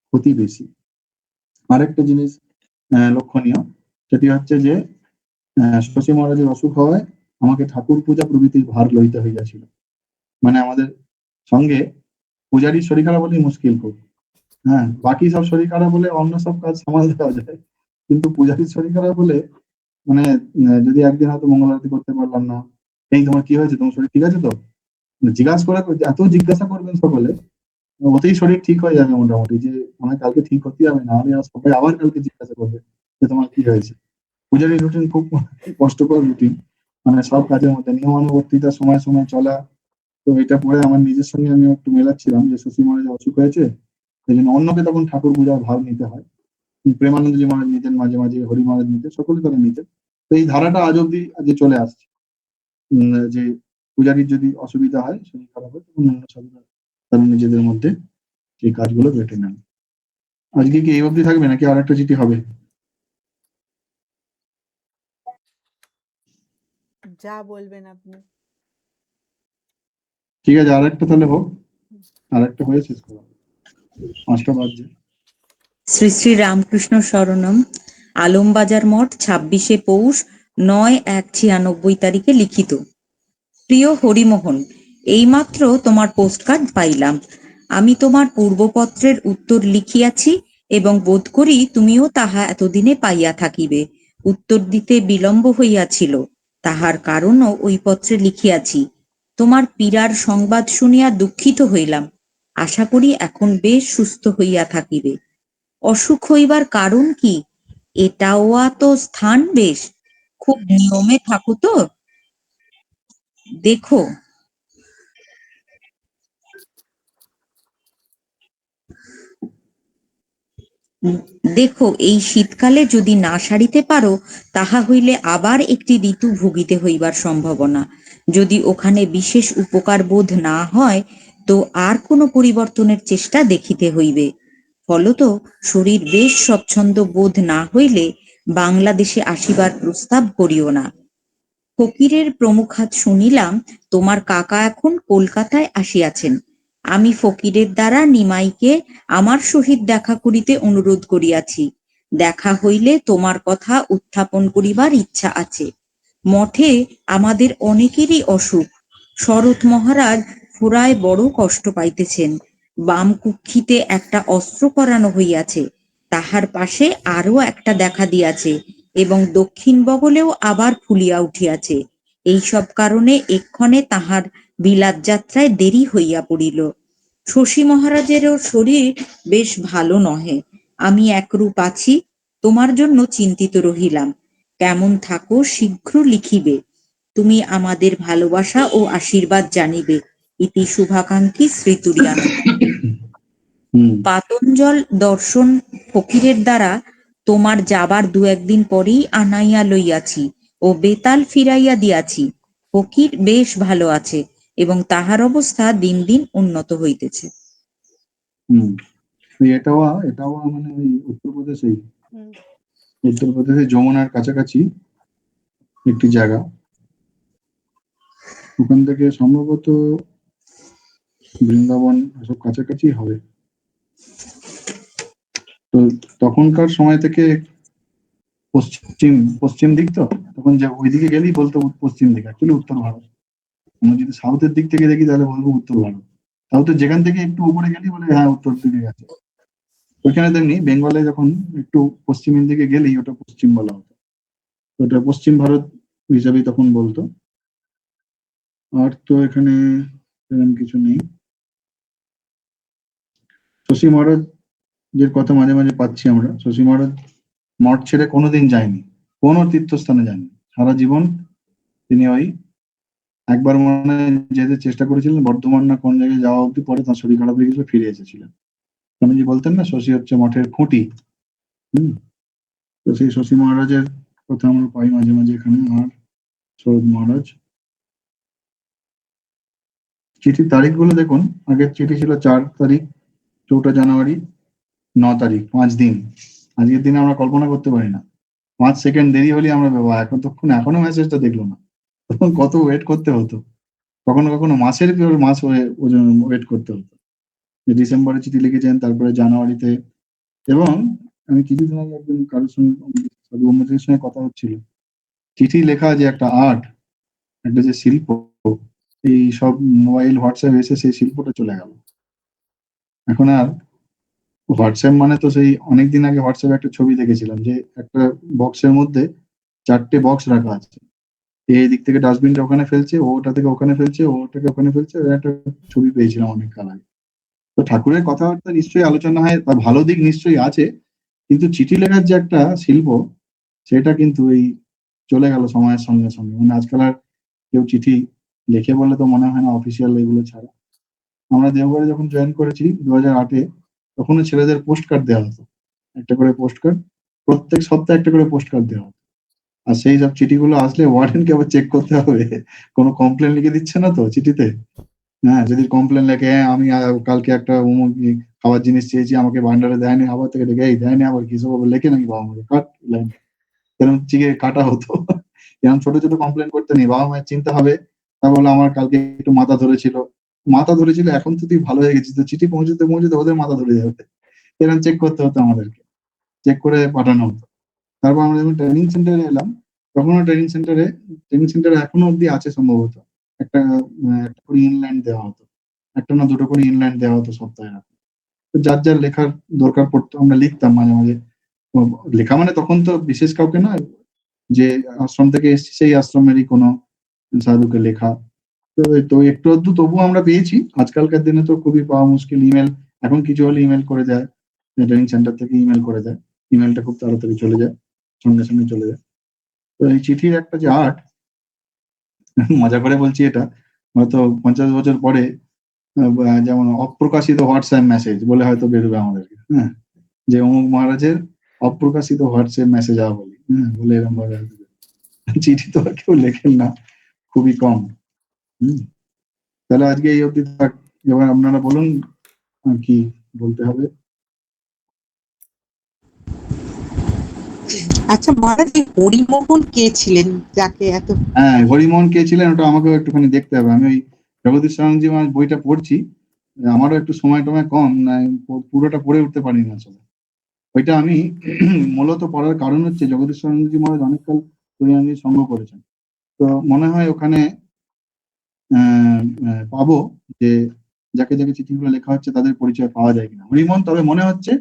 ক্ষতি বেশি। আরেকটা জিনিস লক্ষণীয়, সেটি হচ্ছে যে শশী মহারাজের অসুখ হওয়ায় আমাকে ঠাকুর পূজা প্রভৃতির ভার লইতে হইয়াছিল। মানে আমাদের সঙ্গে পূজারীর শরীর খারাপ হলেই মুশকিল খুব, হ্যাঁ, বাকি সব শরীর খারাপ হলে অন্য সব কাজ সামাল দেওয়া যায়, কিন্তু পূজারীর শরীর খারাপ হলে মানে যদি একদিন হয়তো মঙ্গল আরতি করতে পারলাম না, এই তোমার কি হয়েছে, তোমার শরীর ঠিক আছে তো, জিজ্ঞাসা করে, এত জিজ্ঞাসা করবেন সকলে, ওতেই শরীর ঠিক হয়ে যাবে মোটামুটি, যে আমার কালকে ঠিক হতে হবে, না হলে সবাই আবার কালকে জিজ্ঞাসা করবে যে তোমার কি হয়েছে। পূজারী রুটিন খুব কষ্টকর রুটিন, মানে সব কাজের মধ্যে নিয়মানুবর্তিতা, সময় সময় চলা। তো এটা পরে আমার নিজের সঙ্গে আমি একটু মেলাচ্ছিলাম যে শশী মহারাজ অসুখ হয়েছে, সেই জন্য অন্যকে তখন ঠাকুর পূজার ভার নিতে হয়। প্রেমানন্দজি মহারাজ নিতেন, মাঝে মাঝে হরি মহারাজ নিতেন, সকলে তারা নিতেন। তো এই ধারাটা আজ অব্দি আজ চলে আসছে, যে পূজারীর যদি অসুবিধা হয়, শরীর খারাপ হয়, তখন অন্য সাধুরা তারা নিজেদের মধ্যে এই কাজগুলো বেটে নেন। আজকে কি এই অবধি থাকবে নাকি আর একটা চিঠি হবে? যা বলবেন আপনি। ঠিক আছে, আর একটা তাহলে হোক, আর একটা হয়ে শেষ করা, 5টা বাজছে। শ্রী শ্রী রামকৃষ্ণ শরণম, আলমবাজার মঠ, 26শে পৌষ 9/1/96 তারিখে লিখিত। প্রিয় হরিমোহন, এইমাত্র তোমার পোস্টকার্ড পাইলাম। আমি তোমার পূর্বপত্রের উত্তর লিখিয়াছি এবং বোধ করি তুমিও তাহা এতদিনে পাইয়া থাকিবে। উত্তর দিতে বিলম্ব হইয়াছিল, তাহার কারণও ওই পত্রে লিখিয়াছি। তোমার পীড়ার সংবাদ শুনিয়া দুঃখিত হইলাম। আশা করি এখন বেশ সুস্থ হইয়া থাকিবে। অসুখ হইবার কারণ কি? এটাও তো স্থান বেশ, খুব নিয়মে থাকো তো। দেখো দেখো এই শীতকালে যদি না সারিতে পারো, তাহা হইলে আবার একটি ঋতু ভুগিতে হইবার সম্ভাবনা। যদি ওখানে বিশেষ উপকার বোধ না হয়, তো আর কোনো পরিবর্তনের চেষ্টা দেখিতে হইবে। ফলত শরীর বেশ স্বচ্ছন্দ বোধ না হইলে বাংলাদেশে আসিবার প্রস্তাব করিও না। ফকিরের প্রমুখাত শুনিলাম তোমার কাকা এখন কলকাতায় আসিয়াছেন। আমি ফকিরের দ্বারা নিমাইকে আমার সহিত দেখা করিতে অনুরোধ করিয়াছি। দেখা হইলে তোমার কথা উত্থাপন করিবার ইচ্ছা আছে। মঠে আমাদের অনেকেরই অসুখ। শরৎ মহারাজ ফোড়ায় বড় কষ্ট পাইতেছেন। বাম কুক্ষিতে একটা অস্ত্র করানো হইয়াছে, তাহার পাশে আরো একটা দেখা দিয়াছে, এবং দক্ষিণ বগলেও আবার ফুলিয়া উঠিয়াছে। এই সব কারণে এক্ষণে তাহার বিলাত যাত্রায় দেরি হইয়া পড়িল। শশী মহারাজেরও শরীর বেশ ভালো নহে। আমি একরূপ আছি, তোমার জন্য চিন্তিত রহিলাম। কেমন থাকো শীঘ্র লিখিবে। তুমি আমাদের ভালোবাসা ও আশীর্বাদ জানিবে। ইতি শুভাকাঙ্ক্ষী শ্রীতুরিয়ানন্দ। হুম। পাতঞ্জল দর্শন ফকিরের দ্বারা তোমার যাবার দু একদিন পরেই আনাইয়া লইয়াছি ও বেতাল ফিরাইয়া দিয়াছি। ফকির বেশ ভালো আছে এবং তাহার অবস্থা দিন দিন উন্নত হইতেছে। হুম। এটাও এটাও মানে ওই উত্তরপ্রদেশেই, হুম। উত্তরপ্রদেশে যমুনার কাছাকাছি একটি জায়গা। ওখান থেকে সম্ভবত বৃন্দাবন সব কাছাকাছি হবে। তো তখনকার সময় থেকে পশ্চিম পশ্চিম দিক, তো তখন যে ওইদিকে গেলেই বলতো পশ্চিম দিক, অ্যাকচুয়ালি উত্তর ভারত। আমরা যদি সাউথের দিক থেকে দেখি তাহলে বলবো উত্তর ভারত। সাউথের যেখান থেকে একটু উপরে গেলেই বলে হ্যাঁ উত্তর দিকে গেছে। ওইখানে তেমনি বেঙ্গলে যখন একটু পশ্চিমের দিকে গেলেই ওটা পশ্চিম বলা হতো, ওটা পশ্চিম ভারত হিসাবেই তখন বলতো। আর তো এখানে তেমন কিছু নেই। শশী মহারাজ যে কথা মাঝে মাঝে পাচ্ছি আমরা, শশী মহারাজ মঠ ছেড়ে কোনোদিন যায়নি, কোনো তীর্থস্থানে যায়নি সারা জীবন। তিনি ওই একবার মনে হয় যেতে চেষ্টা করেছিলেন বর্ধমান না কোন জায়গায় যাওয়া অব্দি, পরে তার শরীর খারাপ হয়ে গেছিল, ফিরে এসেছিলেন। স্বামীজি বলতেন না শশী হচ্ছে মঠের খুঁটি। হম। তো সেই শশী মহারাজের কথা আমরা পাই মাঝে মাঝে এখানে। আর সৌরভ মহারাজ চিঠির তারিখগুলো দেখুন, আগের চিঠি ছিল 4 তারিখ, 4 জানুয়ারি, 9 তারিখ, 5 দিন। আজকের দিনে আমরা কল্পনা করতে পারি না, 5 সেকেন্ড দেরি হলে আমরা বাবা এতক্ষণ এখনো মেসেজটা দেখলো না। তখন কত ওয়েট করতে হতো, কখনো কখনো মাসের পর মাস ওয়েট করতে হতো। যে ডিসেম্বরে চিঠি লিখেছেন, তারপরে জানুয়ারিতে। এবং আমি কিছুদিন আগে একজন কারোর সঙ্গে সাধু ব্রহ্মচারীর সঙ্গে কথা হচ্ছিল, চিঠি লেখা যে একটা আর্ট, একটা যে শিল্প, এই সব মোবাইল হোয়াটসঅ্যাপ এসে সেই শিল্পটা চলে গেল। এখন আর হোয়াটসঅ্যাপ মানে তো সেই অনেকদিন আগে হোয়াটসঅ্যাপে একটা ছবি দেখেছিলাম যে একটা বক্সের মধ্যে 4টে বক্স রাখা আছে, এই দিক থেকে ডাস্টবিনটা ওখানে ফেলছে, ওটা থেকে ওখানে ফেলছে, ওটাকে ওখানে ফেলছে, একটা ছবি পেয়েছিলাম অনেক কাল আগে। তো ঠাকুরের কথাবার্তা নিশ্চয়ই আলোচনা হয়, তার ভালো দিক নিশ্চয়ই আছে, কিন্তু চিঠি লেখার যে একটা শিল্প, সেটা কিন্তু এই চলে গেল সময়ের সঙ্গে সঙ্গে। মানে আজকাল আর কেউ চিঠি লেখে বলে তো মনে হয় না, অফিসিয়াল এগুলো ছাড়া। আমরা দেওঘরে যখন জয়েন করেছি 2008-এ, তখনও ছেলেদের পোস্ট কার্ড দেওয়া হতো, একটা করে পোস্ট কার্ড, প্রত্যেক সপ্তাহে একটা করে পোস্ট কার্ড দেওয়া হতো। আর সেই সব চিঠিগুলো আসলে ওয়ার্ডেনকে আবার চেক করতে হবে, কোনো কমপ্লেন লিখে দিচ্ছে না তো চিঠিতে। হ্যাঁ, যদি কমপ্লেন লেখে হ্যাঁ আমি কালকে একটা অমুক খাবার জিনিস চেয়েছি, আমাকে ভান্ডারে দেয়নি, আবার থেকে দেখে এই দেয়নি, আবার কি সব লেখে নাকি বাবা মাকে কাট লাইন, এরকম চিঠি কাটা হতো। এরকম ছোট ছোট কমপ্লেন করতে নেই, বাবা মায়ের চিন্তা হবে। তা বলে আমার কালকে একটু মাথা ধরেছিল, মাথা ধরেছিল, এখন তো তুই ভালো হয়ে গেছিস, তো চিঠি পৌঁছতে পৌঁছতে ওদের মাথা ধরে যাবে। এরকম চেক করতে হতো আমাদেরকে, চেক করে পাঠানো হতো। তারপর আমরা যখন ট্রেনিং সেন্টারে এলাম, তখনও ট্রেনিং সেন্টারে এখনো অব্দি আছে সম্ভবত, একটা একটা করে ইনল্যান্ড দেওয়া হতো, একটা না দুটো করে ইনল্যান্ড দেওয়া হতো সপ্তাহে। তো যার যার লেখার দরকার পড়তো আমরা লিখতাম মাঝে মাঝে। লেখা মানে তখন তো বিশেষ কাউকে নয়, যে আশ্রম থেকে এসেছি সেই আশ্রমেরই কোনো সাধুকে লেখা। তো তো একটু আধটু তবুও আমরা পেয়েছি। আজকালকার দিনে তো খুবই পাওয়া মুশকিল। ইমেল, এখন কিছু হলে ইমেল করে দেয়, ট্রেনিং সেন্টার থেকে ইমেল করে দেয়, ইমেলটা খুব তাড়াতাড়ি চলে যায়, সঙ্গে সঙ্গে চলে যায়। তো এই চিঠির একটা যে আর্ট, মজা করে বলছি এটা, হয়তো 50 বছর পরে যেমন অপ্রকাশিত হোয়াটসঅ্যাপ মেসেজ বলে হয়তো বেরোবে আমাদেরকে, হ্যাঁ, যে অমুক মহারাজের অপ্রকাশিত হোয়াটসঅ্যাপ মেসেজ বলি, হ্যাঁ, বলে এরকম ভাবে হয়তো বেরোবে। চিঠি তো আর কেউ লেখেন না, খুবই কম। হম। তাহলে আজকে এই অবধি থাক, এবার আপনারা বলুন আর কি বলতে হবে। আচ্ছা মহারাজ, এই হরিমোহন কে ছিলেন যাকে এত? হ্যাঁ, হরিমোহন কে ছিলেন ওটা আমাকেও একটুখানি দেখতে হবে। আমি ওই জগদীশ্বরানন্দজি মহারাজ বইটা পড়ছি, আমারও একটু সময় টময় কম, না পুরোটা পড়ে উঠতে পারিনি আসলে। ওইটা আমি মূলত পড়ার কারণ হচ্ছে জগদীশ্বরানন্দজি মহারাজ অনেককাল হরিমোহনজির সঙ্গ করেছেন। তো মনে হয় ওখানে পাবো যে যাকে যাকে চিঠিগুলো লেখা হচ্ছে তাদের পরিচয় পাওয়া যায় কিনা। হরিমোহন তবে মনে হচ্ছে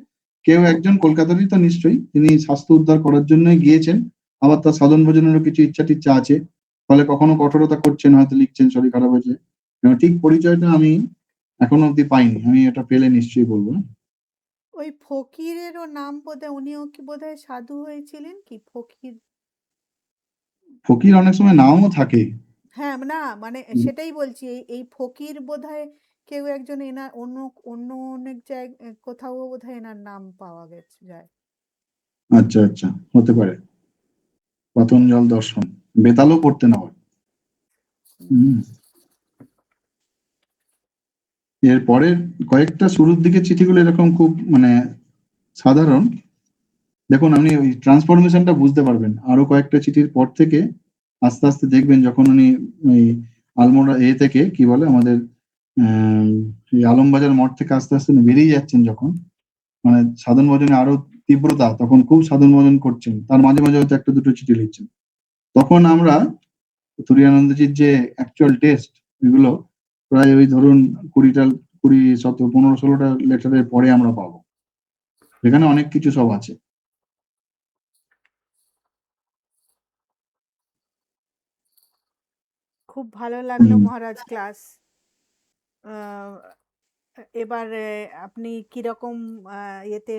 কেউ একজন, কলকাতারই তো নিশ্চয়ই, তিনি স্বাস্থ্য উদ্ধার করার জন্যই গিয়েছেন, আবার তার সাধন ভোজনেরও কিছু ইচ্ছা টিচ্ছা আছে, ফলে কখনো কঠোরতা করছেন, হয়তো লিখছেন শরীর খারাপ হয়েছে। ঠিক পরিচয়টা আমি এখনো অব্দি পাইনি, আমি এটা পেলে নিশ্চয়ই বলবো। ওই ফকিরেরও নাম বোধহয়, উনিও কি বোধহয় সাধু হয়েছিলেন কি, ফকির ফকির অনেক সময় নামও থাকে। হ্যাঁ, না মানে সেটাই বলছি, এই ফকির বোধহয় কেউ একজন এনার অন্য অন্য অনেক কোথাও বোধহয় এনার নাম পাওয়া যায়। আচ্ছা আচ্ছা, হতে পারে। পতঞ্জল দর্শন, বেতালও পড়তেন আবার। হুম। এর পরের কয়েকটা শুরুর দিকে চিঠিগুলো এরকম খুব মানে সাধারণ। দেখুন, আপনি ওই ট্রান্সফরমেশনটা বুঝতে পারবেন আরো কয়েকটা চিঠির পর থেকে। আস্তে আস্তে দেখবেন যখন উনি ওই আলমোড়া থেকে কি বলে আমাদের এই আলমবাজার মঠ থেকে আস্তে আস্তে উনি বেরিয়ে যাচ্ছেন, যখন মানে সাধন ভজনে আরো তীব্রতা, তখন খুব সাধন ভজন করছেন, তার মাঝে মাঝে হয়তো একটা দুটো চিঠি লিখছেন, তখন আমরা তুরীয়ানন্দজির যে অ্যাকচুয়াল টেস্ট, এগুলো প্রায় ওই ধরুন 15-16টা লেটারের পরে আমরা পাবো, যেখানে অনেক কিছু সব আছে। খুব ভালো লাগলো হুম। মহারাজ ক্লাস। এবার আপনি কিরকম ইয়েতে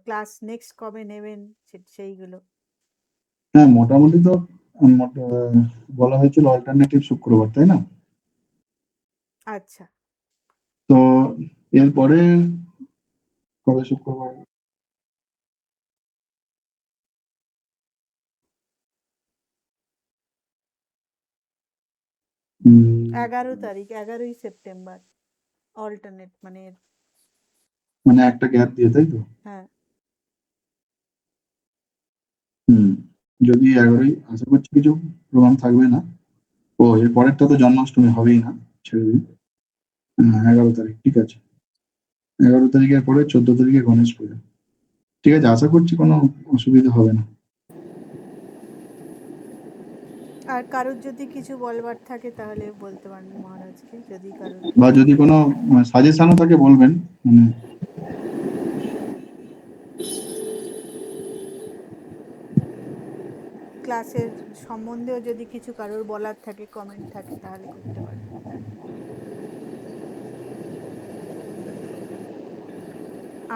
ক্লাস নেক্সট কবে নেবেন সেইগুলো? হ্যাঁ, মোটামুটি তো বলা হয়েছিল অল্টারনেটিভ শুক্রবার, তাই না? আচ্ছা, তো এরপরে কবে শুক্রবার? উম, 11 তারিখ, 11ই সেপ্টেম্বর, অল্টারনেট মানে মানে একটা গ্যাপ দিয়ে, তাই তো? হ্যাঁ। হুম। যদি 11ই, আশা করছি কিছু প্রোগ্রাম থাকবে না। ও, এর পরেরটা তো জন্মাষ্টমী হবেই না, ছেড়ে দিন। 11 তারিখ, ঠিক আছে। 11 তারিখের পরে 14 তারিখে গণেশ পুজো। ঠিক আছে, আশা করছি কোনো অসুবিধা হবে না। আর কারোর যদি কিছু বলবার থাকে তাহলে বলতে পারেন মহারাজকে, যদি কারোর বা কিছু যদি কোনো সাজেশনও থাকে বলবেন, মানে ক্লাসের সম্বন্ধেও যদি কিছু কারোর বলার থাকে, কমেন্ট থাকে, তাহলে করতে পারেন।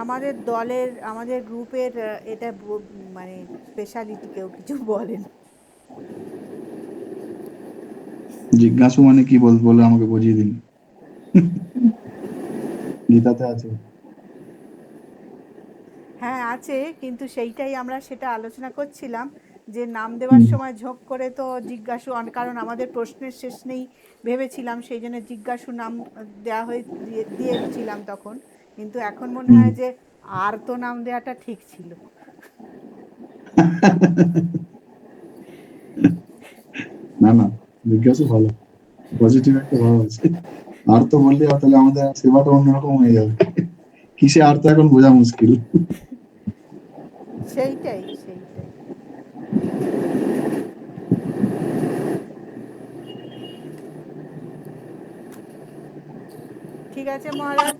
আমাদের দলের, আমাদের গ্রুপের এটা মানে স্পেশালিটি, কেউ কিছু বলেন। জিজ্ঞাসু মানে কি বলে আমাকে বুঝিয়ে দিন। গীতাতে আছে। হ্যাঁ আছে, কিন্তু সেইটাই আমরা সেটা আলোচনা করছিলাম যে নাম দেওয়ার হুম, সময় ঝোঁক করে তো জিজ্ঞাসু, কারণ আমাদের প্রশ্নের শেষ নেই ভেবেছিলাম, সেই জন্য জিজ্ঞাসু নাম দেওয়া হয়ে দিয়েছিলাম তখন। কিন্তু এখন মনে হুম। হয় যে আর তো নাম দেওয়াটা ঠিক ছিল। না না, জিজ্ঞাসু ভালো, পজিটিভ একটা ভাব আছে। আর তো বললে তাহলে আমাদের সেবাটা অন্যরকম হয়ে যাবে। কিসে আর তো এখন বোঝা মুশকিল। সেইটাই সেইটাই। ঠিক আছে মহারাজ,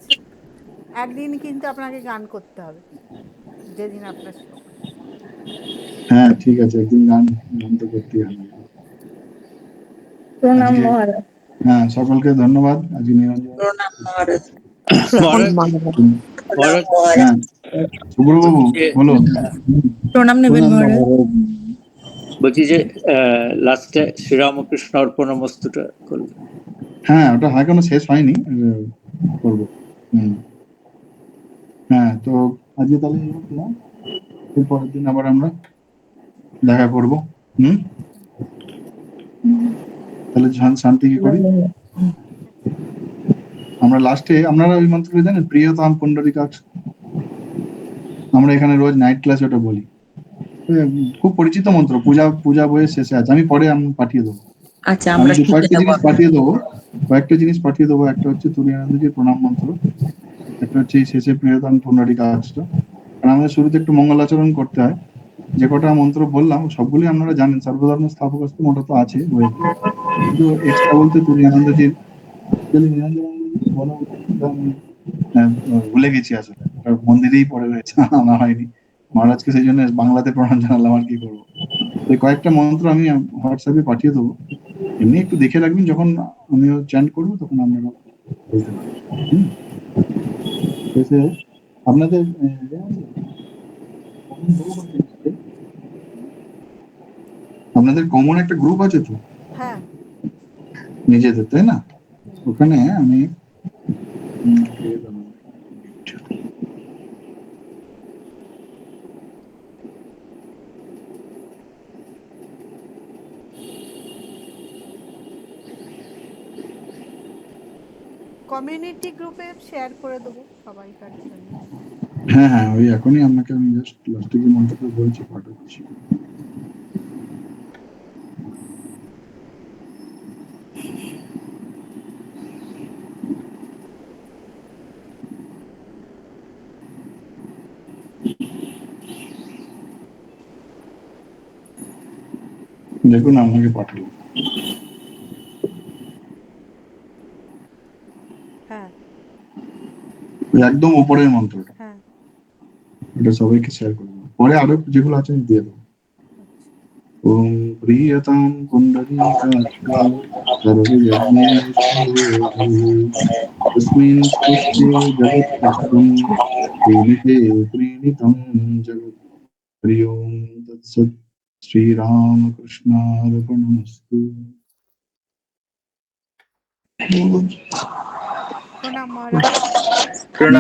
একদিন কিন্তু আপনাকে গান করতে হবে, যেদিন আপনার সময়। হ্যাঁ ঠিক আছে, একদিন গান, গান তো করতেই হবে। প্রণাম আজকে মহারাজ। হ্যাঁ, সকলকে ধন্যবাদ আজকে নিরঞ্জন। প্রণাম মহারাজ। মহারাজ মহারাজ হ্যাঁ, সুব্রবাবু বলছি যে বলো। প্রণাম নেবেন মহারাজ। বলছি যে লাস্টে শ্রীরামকৃষ্ণ অর্পণমস্তুটা করবে। হ্যাঁ, ওটা হয় কোনো শেষ হয়নি, করবো। হ্যাঁ, তো আজকে তাহলে এই হলো না, এরপরের দিন আবার আমরা দেখা করবো। তাহলে শান্তি কি করি আমরা লাস্টে, আপনারা ওই মন্ত্রটা জানেন, প্রিয়তম পুণ্ডরীকাক্ষ? আমরা এখানে রোজ নাইট ক্লাসে ওটা বলি। খুব পরিচিত মন্ত্র, পূজা বইয়ের শেষে আছে, আমি পরে পাঠিয়ে দেবো। আচ্ছা, আমি আমরা শিখে কয়েকটা নেব। জিনিস পাঠিয়ে দেবো, একটা হচ্ছে তুরীয়ানন্দজির প্রণাম মন্ত্র, একটা হচ্ছে এই শেষে প্রিয়তম পুণ্ডরীকাক্ষটা। কারণ আমাদের শুরুতে একটু মঙ্গলাচরণ করতে হয়। যে কটা মন্ত্র বললাম সবগুলি আপনারা জানেন, সর্বধর্ম স্থাপকস্ত মোটা তো আছে বইয়েতে, কিন্তু এক্সট্রা বলতে তুরীয়ানন্দজির বলা উচিত, কিন্তু আমি ভুলে গেছি আসলে, ওটা মন্দিরেই পড়ে রয়েছে, আনা হয়নি। মহারাজকে সেই জন্য বাংলাতে প্রণাম জানালাম, আর কি করবো। তো কয়েকটা মন্ত্র আমি হোয়াটসঅ্যাপে পাঠিয়ে দেবো, এমনি একটু দেখে রাখবেন, যখন আমিও চ্যান্ট করবো তখন আপনারা বলতে পারবেন। শেষে আপনাদের আপনাদের কমন একটা গ্রুপ আছে তো হ্যাঁ। নিজেদের, তাই না? হুম। ওখানে আমি কমিউনিটি গ্রুপে শেয়ার করে দেবো সবাইকার জন্য। হ্যাঁ হ্যাঁ, ওই এখনই আপনাকে আমি জাস্ট লাস্টে কি মন্তব্য বলছি পাঠাচ্ছি। দেখুন আপনাকে পাঠালাম। হ্যাঁ ওই একদম উপরের মন্ত্রটা, হ্যাঁ। এটা সবাইকে শেয়ার করে দেবো। পরে আরো যেগুলো আছে আমি দিয়ে দেবো। আচ্ছা। ওম প্রিয়তাম পুণ্ডরীকাক্ষা সর্বযজ্ঞেষু তস্মিন পুষ্পে জগৎপুষ্পম প্রেণিতে প্রেণিতম জগৎ। হরি ওম তৎসৎ। শ্রীরামকৃষ্ণার্পণমস্তু। প্রণাম মহারাজ। প্রণাম।